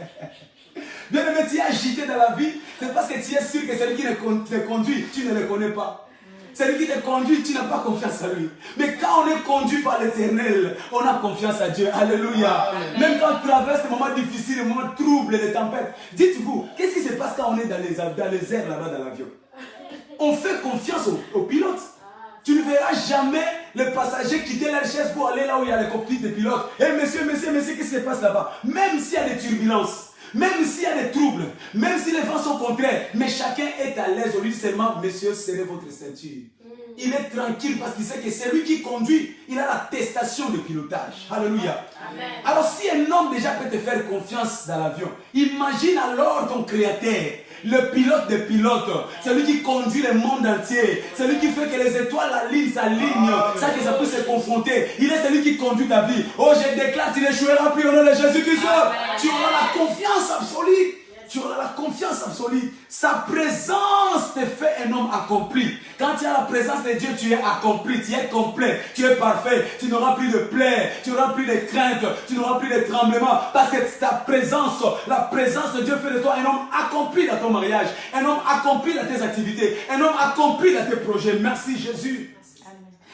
Bien aimé, tu es agité dans la vie, c'est parce que tu es sûr que celui qui te conduit, tu ne le connais pas. Celui qui te conduit, tu n'as pas confiance à lui. Mais quand on est conduit par l'Éternel, on a confiance à Dieu. Alléluia. Amen. Même quand on traverse des moments difficiles, des moments troubles, des tempêtes, dites-vous, qu'est-ce qui se passe quand on est dans les airs là-bas dans l'avion? On fait confiance au pilote. Tu ne verras jamais les passagers quitter leur chaise pour aller là où il y a les cockpits des pilotes. Eh monsieur, qu'est-ce qui se passe là-bas? Même s'il y a des turbulences, même s'il y a des troubles, même si les vents sont contraires, mais chacun est à l'aise. Au lieu seulement, messieurs, serrez votre ceinture. Il est tranquille parce qu'il sait que c'est lui qui conduit. Il a l'attestation de pilotage. Alléluia. Amen. Alors si un homme déjà peut te faire confiance dans l'avion, imagine alors ton créateur, le pilote des pilotes, celui qui conduit le monde entier, celui qui fait que les étoiles s'alignent, ça que ça peut se confronter. Il est celui qui conduit ta vie. Oh, je déclare, tu n'échoueras plus au nom de Jésus-Christ. Tu auras la confiance absolue. Tu auras la confiance absolue. Sa présence te fait un homme accompli. Quand tu as la présence de Dieu, tu es accompli, tu es complet, tu es parfait. Tu n'auras plus de plaies, tu n'auras plus de craintes, tu n'auras plus de tremblements. Parce que ta présence, la présence de Dieu fait de toi un homme accompli dans ton mariage, un homme accompli dans tes activités, un homme accompli dans tes projets. Merci Jésus.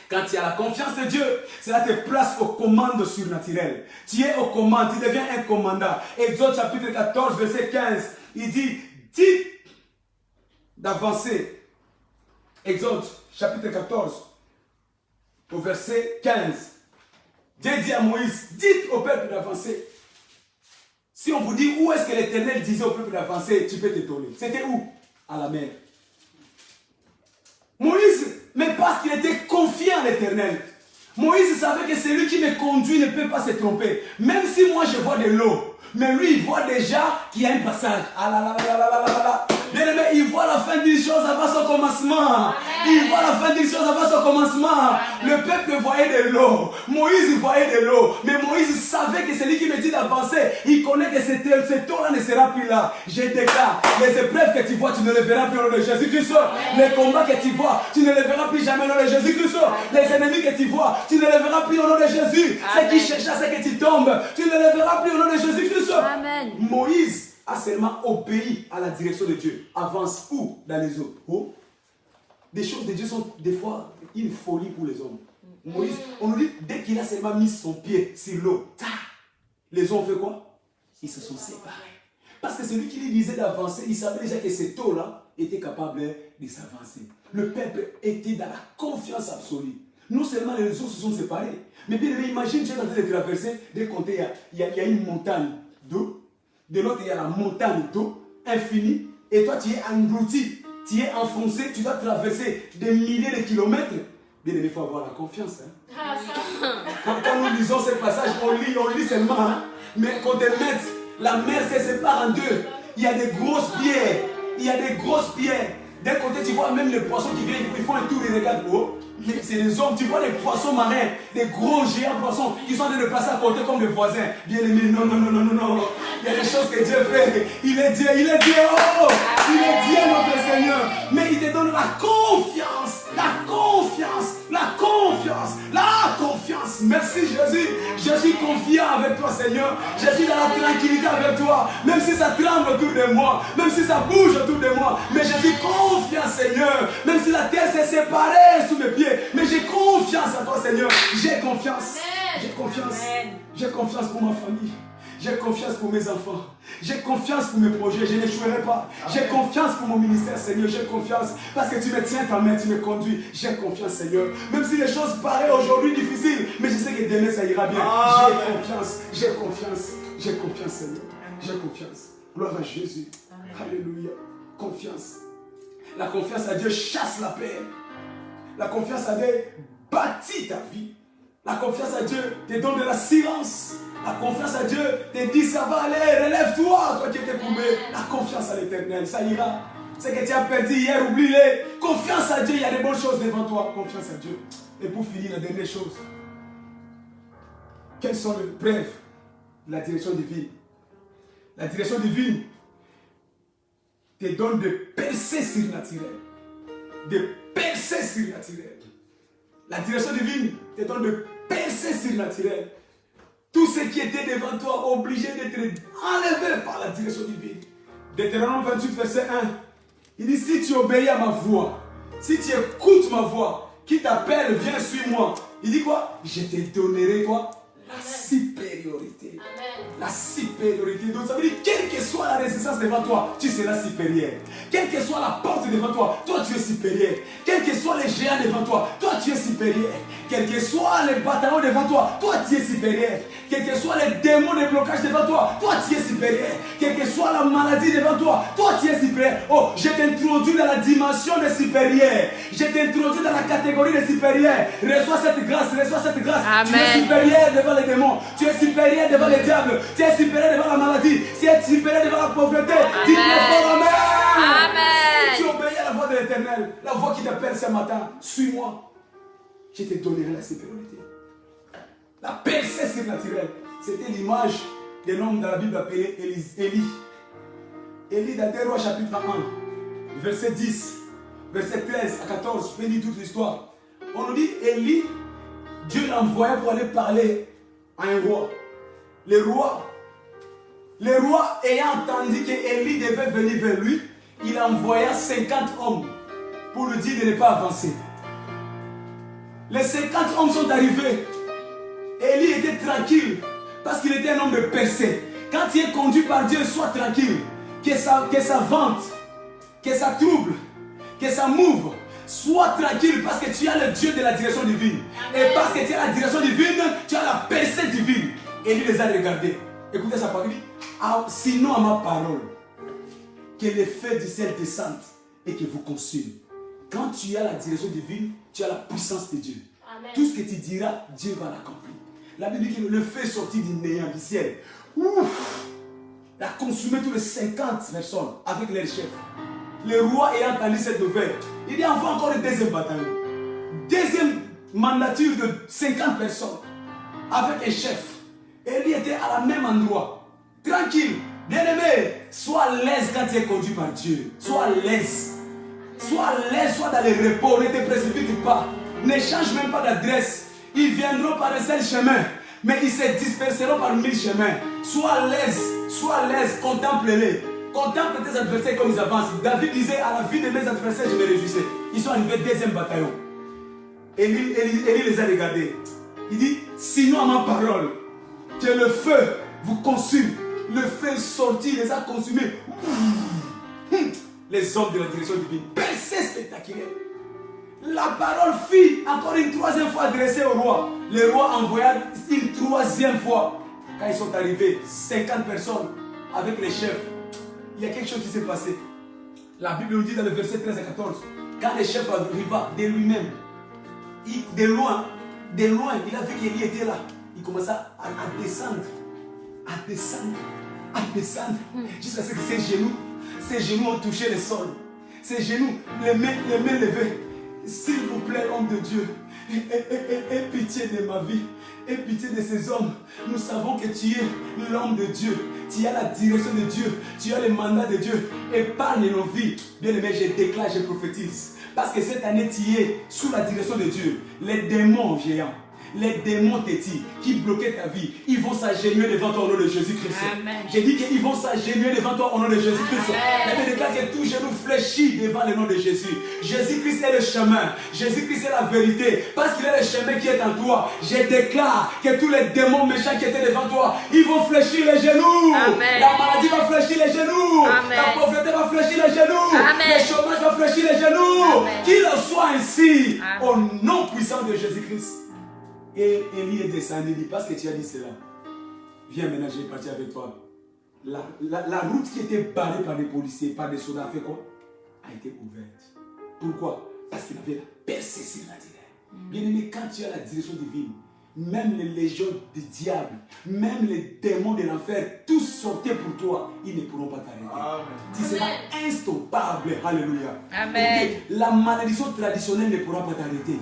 Quand tu as la confiance de Dieu, cela te place aux commandes surnaturelles. Tu es aux commandes, tu deviens un commandant. Exode chapitre 14, verset 15, il dit, dites d'avancer. Exode chapitre 14, au verset 15. Dieu dit à Moïse, dites au peuple d'avancer. Si on vous dit où est-ce que l'Éternel disait au peuple d'avancer, tu peux t'étonner. C'était où? À la mer. Moïse, mais parce qu'il était confiant en l'Éternel. Moïse savait que celui qui me conduit ne peut pas se tromper. Même si moi je vois de l'eau, mais lui il voit déjà qu'il y a un passage. Ah là là là là là là là. Bien aimé, il voit la fin d'une chose avant son commencement. Il voit la fin d'une chose avant son commencement. Le peuple voyait de l'eau. Moïse voyait de l'eau. Mais Moïse savait que celui qui me dit d'avancer, il connaît que cette eau-là ne sera plus là. Je déclare, les épreuves que tu vois, tu ne les verras plus au nom de Jésus-Christ. Les combats que tu vois, tu ne les verras plus jamais au nom de Jésus-Christ. Les ennemis que tu vois, tu ne les verras plus au nom de Jésus. Ceux qui cherchent à ce que tu tombes, tu ne les verras plus au nom de Jésus-Christ. Amen. Moïse a seulement obéi à la direction de Dieu. Avance où? Dans les eaux. Oh. Des choses de Dieu sont des fois une folie pour les hommes. Moïse, on nous dit, dès qu'il a seulement mis son pied sur l'eau, les eaux ont fait quoi? Ils se sont séparés. Parce que celui qui lui disait d'avancer, il savait déjà que cette eau-là était capable de s'avancer. Le peuple était dans la confiance absolue. Non seulement les eaux se sont séparées, mais bien imagine, tu es en train de traverser, d'un côté il y a une montagne d'eau, de l'autre il y a la montagne d'eau infinie, et toi tu es englouti, tu es enfoncé, tu dois traverser des milliers de kilomètres. Bien aimé, il faut avoir la confiance. Hein. Quand nous lisons ce passage, on lit seulement, hein. Mais quand on met la mer se sépare en deux, il y a des grosses pierres, D'un côté, tu vois même les poissons qui viennent, ils font un tour, ils regardent haut. C'est des hommes, tu vois les poissons marins, des gros géants poissons qui sont en train de passer à côté comme des voisins. Bien aimé, non. Il y a des choses que Dieu fait. Il est Dieu, oh! Il est Dieu, notre Seigneur. Mais il te donne la confiance. Merci Jésus. Je suis confiant avec toi, Seigneur. Je suis dans la tranquillité avec toi. Même si ça tremble autour de moi, même si ça bouge autour de moi, mais je suis confiant, Seigneur. Même si la terre s'est séparée sous mes pieds, mais j'ai confiance en toi, Seigneur. J'ai confiance. J'ai confiance pour ma famille. J'ai confiance pour mes enfants. J'ai confiance pour mes projets. Je n'échouerai pas. J'ai confiance pour mon ministère, Seigneur. J'ai confiance parce que tu me tiens ta main, tu me conduis. J'ai confiance, Seigneur. Même si les choses paraissent aujourd'hui difficiles, mais je sais que demain ça ira bien. J'ai confiance, Seigneur. J'ai confiance. Gloire à Jésus. Alléluia. Confiance. La confiance à Dieu chasse la paix. La confiance à Dieu bâtit ta vie. La confiance à Dieu te donne de l'assurance. La confiance à Dieu te dit ça va aller, relève-toi, toi qui étais paumé. La confiance à l'Éternel, ça ira. Ce que tu as perdu hier, oublie-le. Confiance à Dieu, il y a des bonnes choses devant toi. Confiance à Dieu. Et pour finir, la dernière chose. Quelles sont les preuves de la direction divine? La direction divine te donne des percées surnaturelles. Des percées surnaturelles. La direction divine te donne des percées surnaturelles. Tout ce qui était devant toi obligé d'être enlevé par la direction divine. Deutéronome 28, verset 1. Il dit, si tu obéis à ma voix, si tu écoutes ma voix, qui t'appelle, viens, suis-moi. Il dit quoi? Je te donnerai quoi? La supériorité. Amen. La supériorité. Donc ça veut dire, quelle que soit la résistance devant toi, tu seras supérieur. Quelle que soit la porte devant toi, toi tu es supérieur. Quels que soient les géants devant toi, toi tu es supérieur. Quels que soient les bataillons devant toi, toi tu es supérieur. Quels que soient les démons de blocage devant toi, toi tu es supérieur. Quelle que soit la maladie devant toi, toi tu es supérieur. Oh, je t'introduis dans la dimension des supérieurs. Je t'introduis dans la catégorie des supérieurs. Reçois cette grâce, Amen. Tu es supérieur devant les démons. Tu es supérieur devant les diables. Tu es supérieur devant la maladie. Tu es supérieur devant la pauvreté. Dis-le fort, Amen. Si tu obéis à la voix de l'Éternel, la voix qui t'appelle ce matin, suis-moi. Je te donnerai la supériorité. La percée surnaturelle. C'était l'image d'un homme dans la Bible appelé Élie. Élie dans 2 Rois chapitre 1, verset 10, verset 13 à 14. Je peux dire toute l'histoire. On nous dit Élie, Dieu l'envoyait pour aller parler à un roi. Le roi ayant entendu qu'Élie devait venir vers lui, il envoya 50 hommes pour lui dire de ne pas avancer. Les 50 hommes sont arrivés. Élie était tranquille parce qu'il était un homme de percée. Quand tu es conduit par Dieu, sois tranquille. Que ça vente, que ça trouble, que ça mouve. Sois tranquille parce que tu as le Dieu de la direction divine. Amen. Et parce que tu as la direction divine, tu as la percée divine. Élie les a regardés. Écoutez sa parole. sinon à ma parole, que les feux du ciel descendent et que vous consument. Quand tu as la direction divine, tu as la puissance de Dieu. Amen. Tout ce que tu diras, Dieu va l'accomplir. La Bible dit que le feu est sorti du néant du ciel. Ouf! Il a consumé tous les 50 personnes avec leurs chefs. Le roi ayant entendu cette nouvelle, il dit envoie encore le deuxième bataillon. Deuxième mandature de 50 personnes avec un chef. Et lui était à la même endroit. Tranquille. Bien-aimé, sois à l'aise quand tu es conduit par Dieu. Sois à l'aise. Sois à l'aise, sois dans le repos. Ne te précipite pas. Ne change même pas d'adresse. Ils viendront par un seul chemin, mais ils se disperseront par 1000 chemins. Sois à l'aise, contemple-les. Contemple tes adversaires comme ils avancent. David disait, à la vie de mes adversaires, je me réjouissais. Ils sont arrivés deuxième bataillon. Élie les a regardés. Il dit, sinon à ma parole, que le feu vous consume. Le feu est sorti, il les a consumés. Les hommes de la direction divine. Percée spectaculaire. La parole fut encore une troisième fois adressée au roi. Le roi envoya une troisième fois. Quand ils sont arrivés, 50 personnes avec les chefs. Il y a quelque chose qui s'est passé. La Bible nous dit dans le verset 13 à 14. Quand le chef arriva de lui-même, de loin, il a vu qu'Élie était là. Il commença à descendre. Jusqu'à ce que ses genoux ont touché le sol. Ses genoux, les mains levées. S'il vous plaît, homme de Dieu, aie pitié de ma vie, aie pitié de ces hommes. Nous savons que tu es l'homme de Dieu, tu as la direction de Dieu, tu as le mandat de Dieu. Épargne nos vies. Bien aimé, je déclare, je prophétise. Parce que cette année, tu es sous la direction de Dieu. Les démons géants, les démons tétis qui bloquaient ta vie, ils vont s'agenouiller devant toi au nom de Jésus-Christ. J'ai dit qu'ils vont s'agenouiller devant toi au nom de Jésus-Christ. La Bible déclare que tout genou fléchit devant le nom de Jésus. Jésus-Christ est le chemin. Jésus-Christ est la vérité. Parce qu'il est le chemin qui est en toi. Je déclare que tous les démons méchants qui étaient devant toi, ils vont fléchir les genoux. Amen. La maladie va fléchir les genoux. Amen. La pauvreté va fléchir les genoux. Amen. Le chômage va fléchir les genoux. Amen. Qu'il en soit ainsi. Amen. Au nom puissant de Jésus-Christ. Et Élie est descendu, il dit, parce que tu as dit cela, viens maintenant, je vais partir avec toi. La route qui était barrée par les policiers, par des soldats, a fait quoi? A été ouverte. Pourquoi? Parce qu'il avait la percée naturelle. Bien aimé, quand tu as la direction divine, même les légions du diable, même les démons de l'enfer, tous sortaient pour toi, ils ne pourront pas t'arrêter. Tu seras instoppable. Alléluia. Amen. La malédiction traditionnelle ne pourra pas t'arrêter.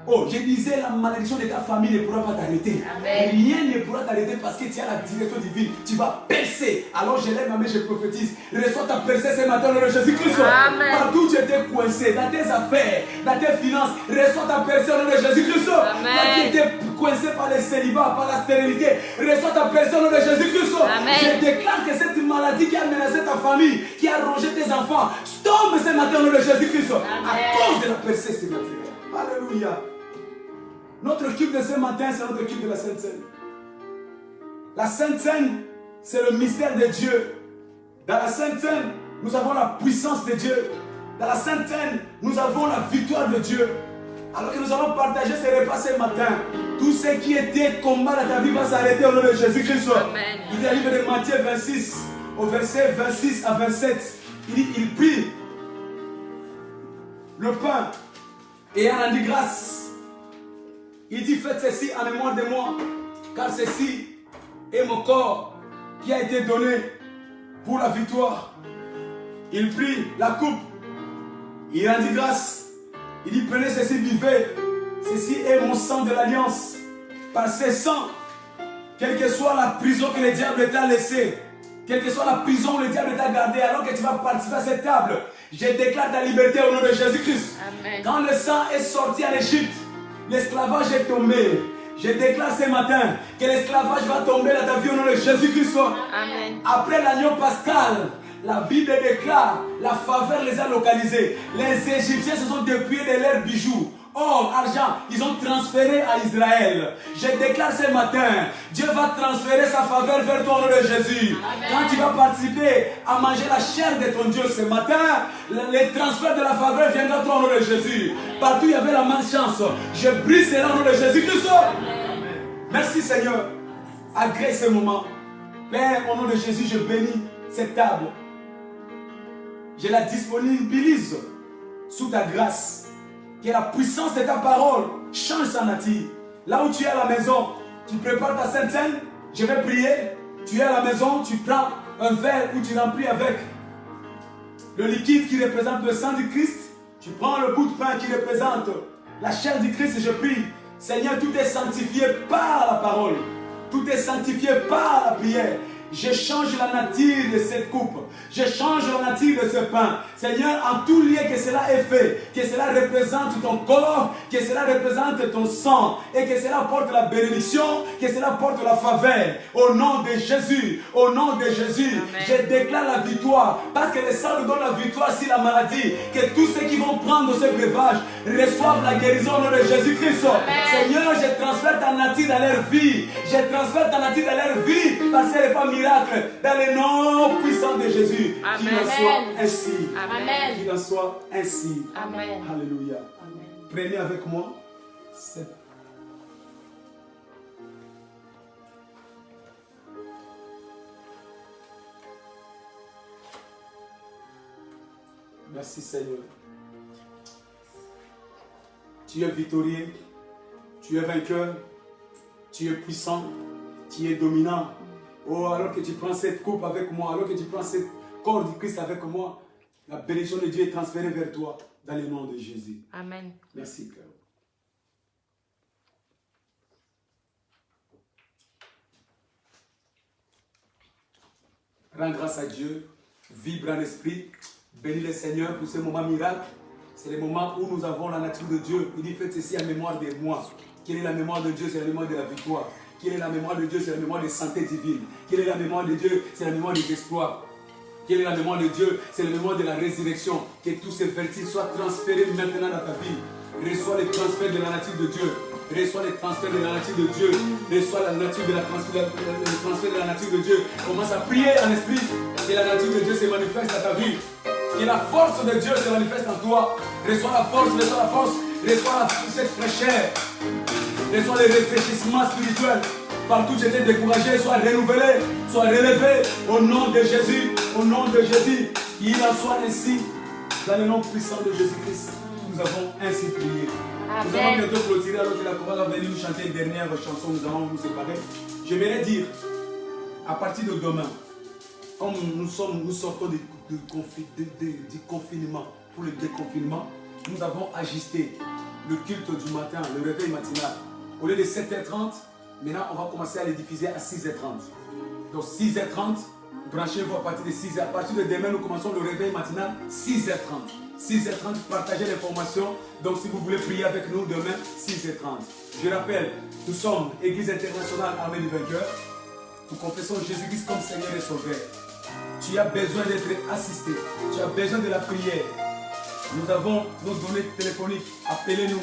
Oh, je disais, la malédiction de ta famille ne pourra pas t'arrêter. Rien ne pourra t'arrêter parce que tu as la direction divine. Tu vas percer. Alors je lève ma main, je prophétise. Reçois ta percée ce matin au nom de Jésus-Christ. Partout tu étais coincé, dans tes affaires, dans tes finances, reçois ta percée au nom de Jésus-Christ. Toi qui étais coincé par le célibat, par la stérilité, reçois ta percée au nom de Jésus-Christ. Je déclare que cette maladie qui a menacé ta famille, qui a rongé tes enfants, tombe ce matin au nom de Jésus-Christ. À cause de la percée ce matin. Alléluia. Notre culte de ce matin, c'est notre culte de la Sainte Seine. La Sainte Seine, c'est le mystère de Dieu. Dans la Sainte Seine, nous avons la puissance de Dieu. Dans la Sainte Seine, nous avons la victoire de Dieu. Alors que nous allons partager ce repas ce matin, tout ce qui était combat dans ta vie va s'arrêter au nom de Jésus-Christ. Il est à livre de Matthieu 26, au verset 26 à 27. Il dit, il prit le pain et a rendu grâce. Il dit, faites ceci en mémoire de moi, car ceci est mon corps qui a été donné pour la victoire. Il prit la coupe, il rendit grâce. Il dit, prenez ceci, buvez. Ceci est mon sang de l'alliance. Par ce sang, quelle que soit la prison que le diable t'a laissée, quelle que soit la prison où le diable t'a gardé, alors que tu vas participer à cette table, je déclare ta liberté au nom de Jésus-Christ. Quand le sang est sorti en Égypte, l'esclavage est tombé. Je déclare ce matin que l'esclavage va tomber dans ta vie au nom de Jésus-Christ. Après l'agneau pascal, la Bible déclare, la faveur les a localisés. Les Égyptiens se sont dépouillés de leurs bijoux. Or, argent, ils ont transféré à Israël. Je déclare ce matin, Dieu va transférer sa faveur vers toi au nom de Jésus. Quand tu vas participer à manger la chair de ton Dieu ce matin, le transfert de la faveur viendra à toi au nom de Jésus. Partout il y avait la malchance, je brise cela au nom de Jésus-Christ. Merci Seigneur. Agrée ce moment. Père, au nom de Jésus, je bénis cette table. Je la disponibilise sous ta grâce. Que la puissance de ta parole change sa nature. Là où tu es à la maison, tu prépares ta Sainte Seine, je vais prier. Tu es à la maison, tu prends un verre où tu remplis avec le liquide qui représente le sang du Christ. Tu prends le bout de pain qui représente la chair du Christ et je prie. Seigneur, tout est sanctifié par la parole. Tout est sanctifié par la prière. Je change la nature de cette coupe. Je change la nature de ce pain. Seigneur, en tout lieu que cela est fait, que cela représente ton corps, que cela représente ton sang, et que cela porte la bénédiction, que cela porte la faveur. Au nom de Jésus, au nom de Jésus, amen. Je déclare la victoire, parce que le sang nous donne la victoire sur la maladie. Que tous ceux qui vont prendre ce breuvage reçoivent la guérison au nom de Jésus-Christ. Seigneur, je transfère ta nature dans leur vie. Je transfère ta nature dans leur vie, parce qu'elle n'est pas miracle. Dans le nom puissant de Jésus. Qu'il en soit ainsi. Amen. Qu'il en soit ainsi. Amen. Alléluia. Amen. Prenez avec moi cette... Merci Seigneur. Tu es victorieux. Tu es vainqueur. Tu es puissant. Tu es dominant. Oh, alors que tu prends cette coupe avec moi, alors que tu prends cette corps du Christ avec moi, la bénédiction de Dieu est transférée vers toi dans le nom de Jésus. Amen. Merci, Père. Rends grâce à Dieu, vibre en esprit, bénis le Seigneur pour ce moment miracle. C'est le moment où nous avons la nature de Dieu. Il dit, faites ceci en mémoire de moi. Quelle est la mémoire de Dieu? C'est la mémoire de la victoire. Quelle est la mémoire de Dieu? C'est la mémoire de santé divine. Quelle est la mémoire de Dieu? C'est la mémoire des exploits. Quelle est la mémoire de Dieu? C'est la mémoire de la résurrection. Que tous ces vertiges soient transférés maintenant dans ta vie. Reçois le transfert de la nature de Dieu. Reçois le transfert de la nature de Dieu. Reçois la nature de le transfert de la nature de Dieu. Commence à prier en esprit. Que la nature de Dieu se manifeste dans ta vie. Que la force de Dieu se manifeste en toi. Reçois la force, reçois la force. Reçois cette fraîcheur. Reçois le réfléchissement spirituel. Partout tu étais découragé, sois renouvelé, sois relevé au nom de Jésus, au nom de Jésus. Qu'il en soit ainsi, dans le nom puissant de Jésus-Christ. Nous avons ainsi prié. Amen. Nous allons bientôt clôturer alors que la chorale va venir nous chanter une dernière chanson. Nous allons nous séparer. J'aimerais dire, à partir de demain, comme nous sortons du confinement pour le déconfinement, nous avons ajusté le culte du matin, le réveil matinal. Au lieu de 7h30, maintenant on va commencer à les diffuser à 6h30. Donc 6h30, branchez-vous à partir de 6h. À partir de demain, nous commençons le réveil matinal 6h30. 6h30, partagez l'information. Donc si vous voulez prier avec nous demain, 6h30. Je rappelle, nous sommes Église internationale Armée du Vainqueur. Nous confessons Jésus-Christ comme Seigneur et Sauveur. Tu as besoin d'être assisté. Tu as besoin de la prière. Nous avons nos données téléphoniques. Appelez-nous.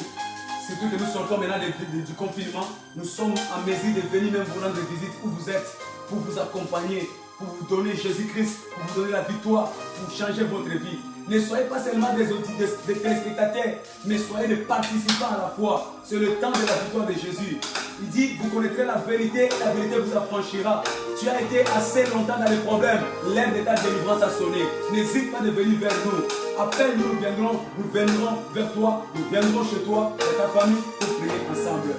Surtout que nous sortons maintenant du confinement. Nous sommes en mesure de venir même vous rendre visite où vous êtes, pour vous accompagner, pour vous donner Jésus-Christ, pour vous donner la victoire, pour changer votre vie. Ne soyez pas seulement des téléspectateurs, mais soyez des participants à la foi. C'est le temps de la victoire de Jésus. Il dit, vous connaîtrez la vérité et la vérité vous affranchira. Tu as été assez longtemps dans les problèmes. L'heure de ta délivrance a sonné. N'hésite pas de venir vers nous. Appelle-nous, nous viendrons vers toi, nous viendrons chez toi, avec ta famille, pour prier ensemble.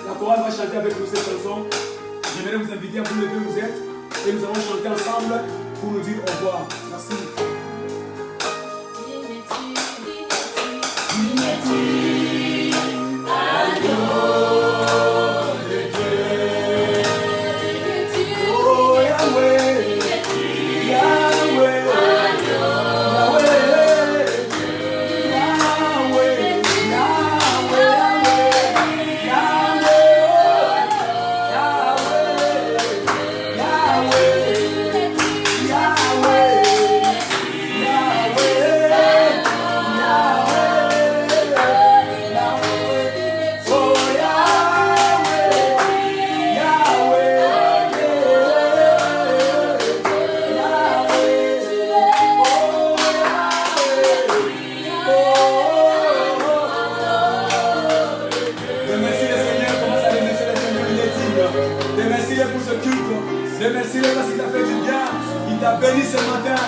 La chorale va chanter avec nous cette chanson. J'aimerais vous inviter à vous lever où vous êtes et nous allons chanter ensemble pour nous dire au revoir. Merci. béni ce matin.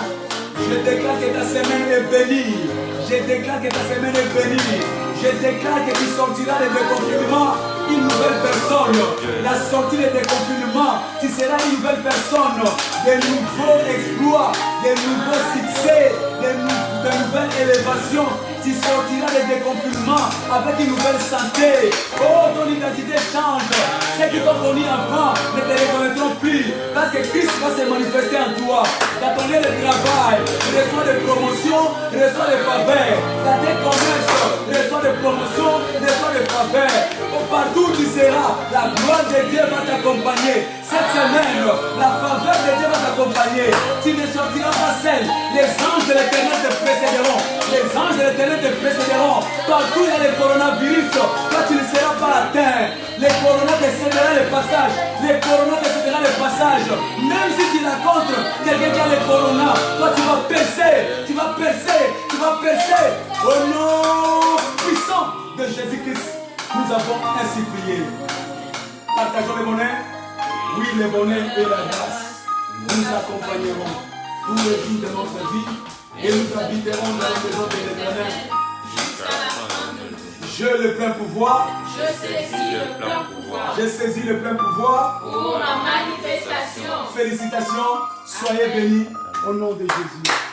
Je déclare que ta semaine est bénie. Je déclare que ta semaine est bénie. Je déclare que tu sortiras de déconfinement une nouvelle personne. La sortie de déconfinement, tu seras une nouvelle personne. Des nouveaux exploits, des nouveaux succès, de nouvelles élévations. Tu sortiras de déconfinement avec une nouvelle santé. Oh, ton identité change. Ceux qui t'ont connu avant ne te reconnaîtront plus. Parce que Christ va se manifester en toi. Dans ton lieu de travail, tu reçois des promotions, tu reçois des faveurs. Dans tes commerces, tu reçois des promotions, tu reçois des faveurs. Oh, partout où tu seras, la gloire de Dieu va t'accompagner. Cette semaine, la faveur de Dieu va t'accompagner. Tu ne sortiras pas seul. Les anges de l'éternel te précéderont. Les anges de l'éternel te précéderont. Partout il y a le coronavirus, toi tu ne seras pas atteint. Les coronas te cédera le passage. Les coronas te cédera le passage. Même si tu rencontres quelqu'un qui a le corona, toi tu vas percer. Tu vas percer. Tu vas percer. Au nom puissant de Jésus-Christ, nous avons ainsi prié. Partageons le bonheur. Oui, le bonheur et la grâce nous accompagneront tous les jours de notre vie et nous habiterons dans la maison de l'Éternel. Je le plein pouvoir. Je saisis le plein pouvoir. J'ai saisi le plein pouvoir Pour ma manifestation. Félicitations, soyez bénis au nom de Jésus.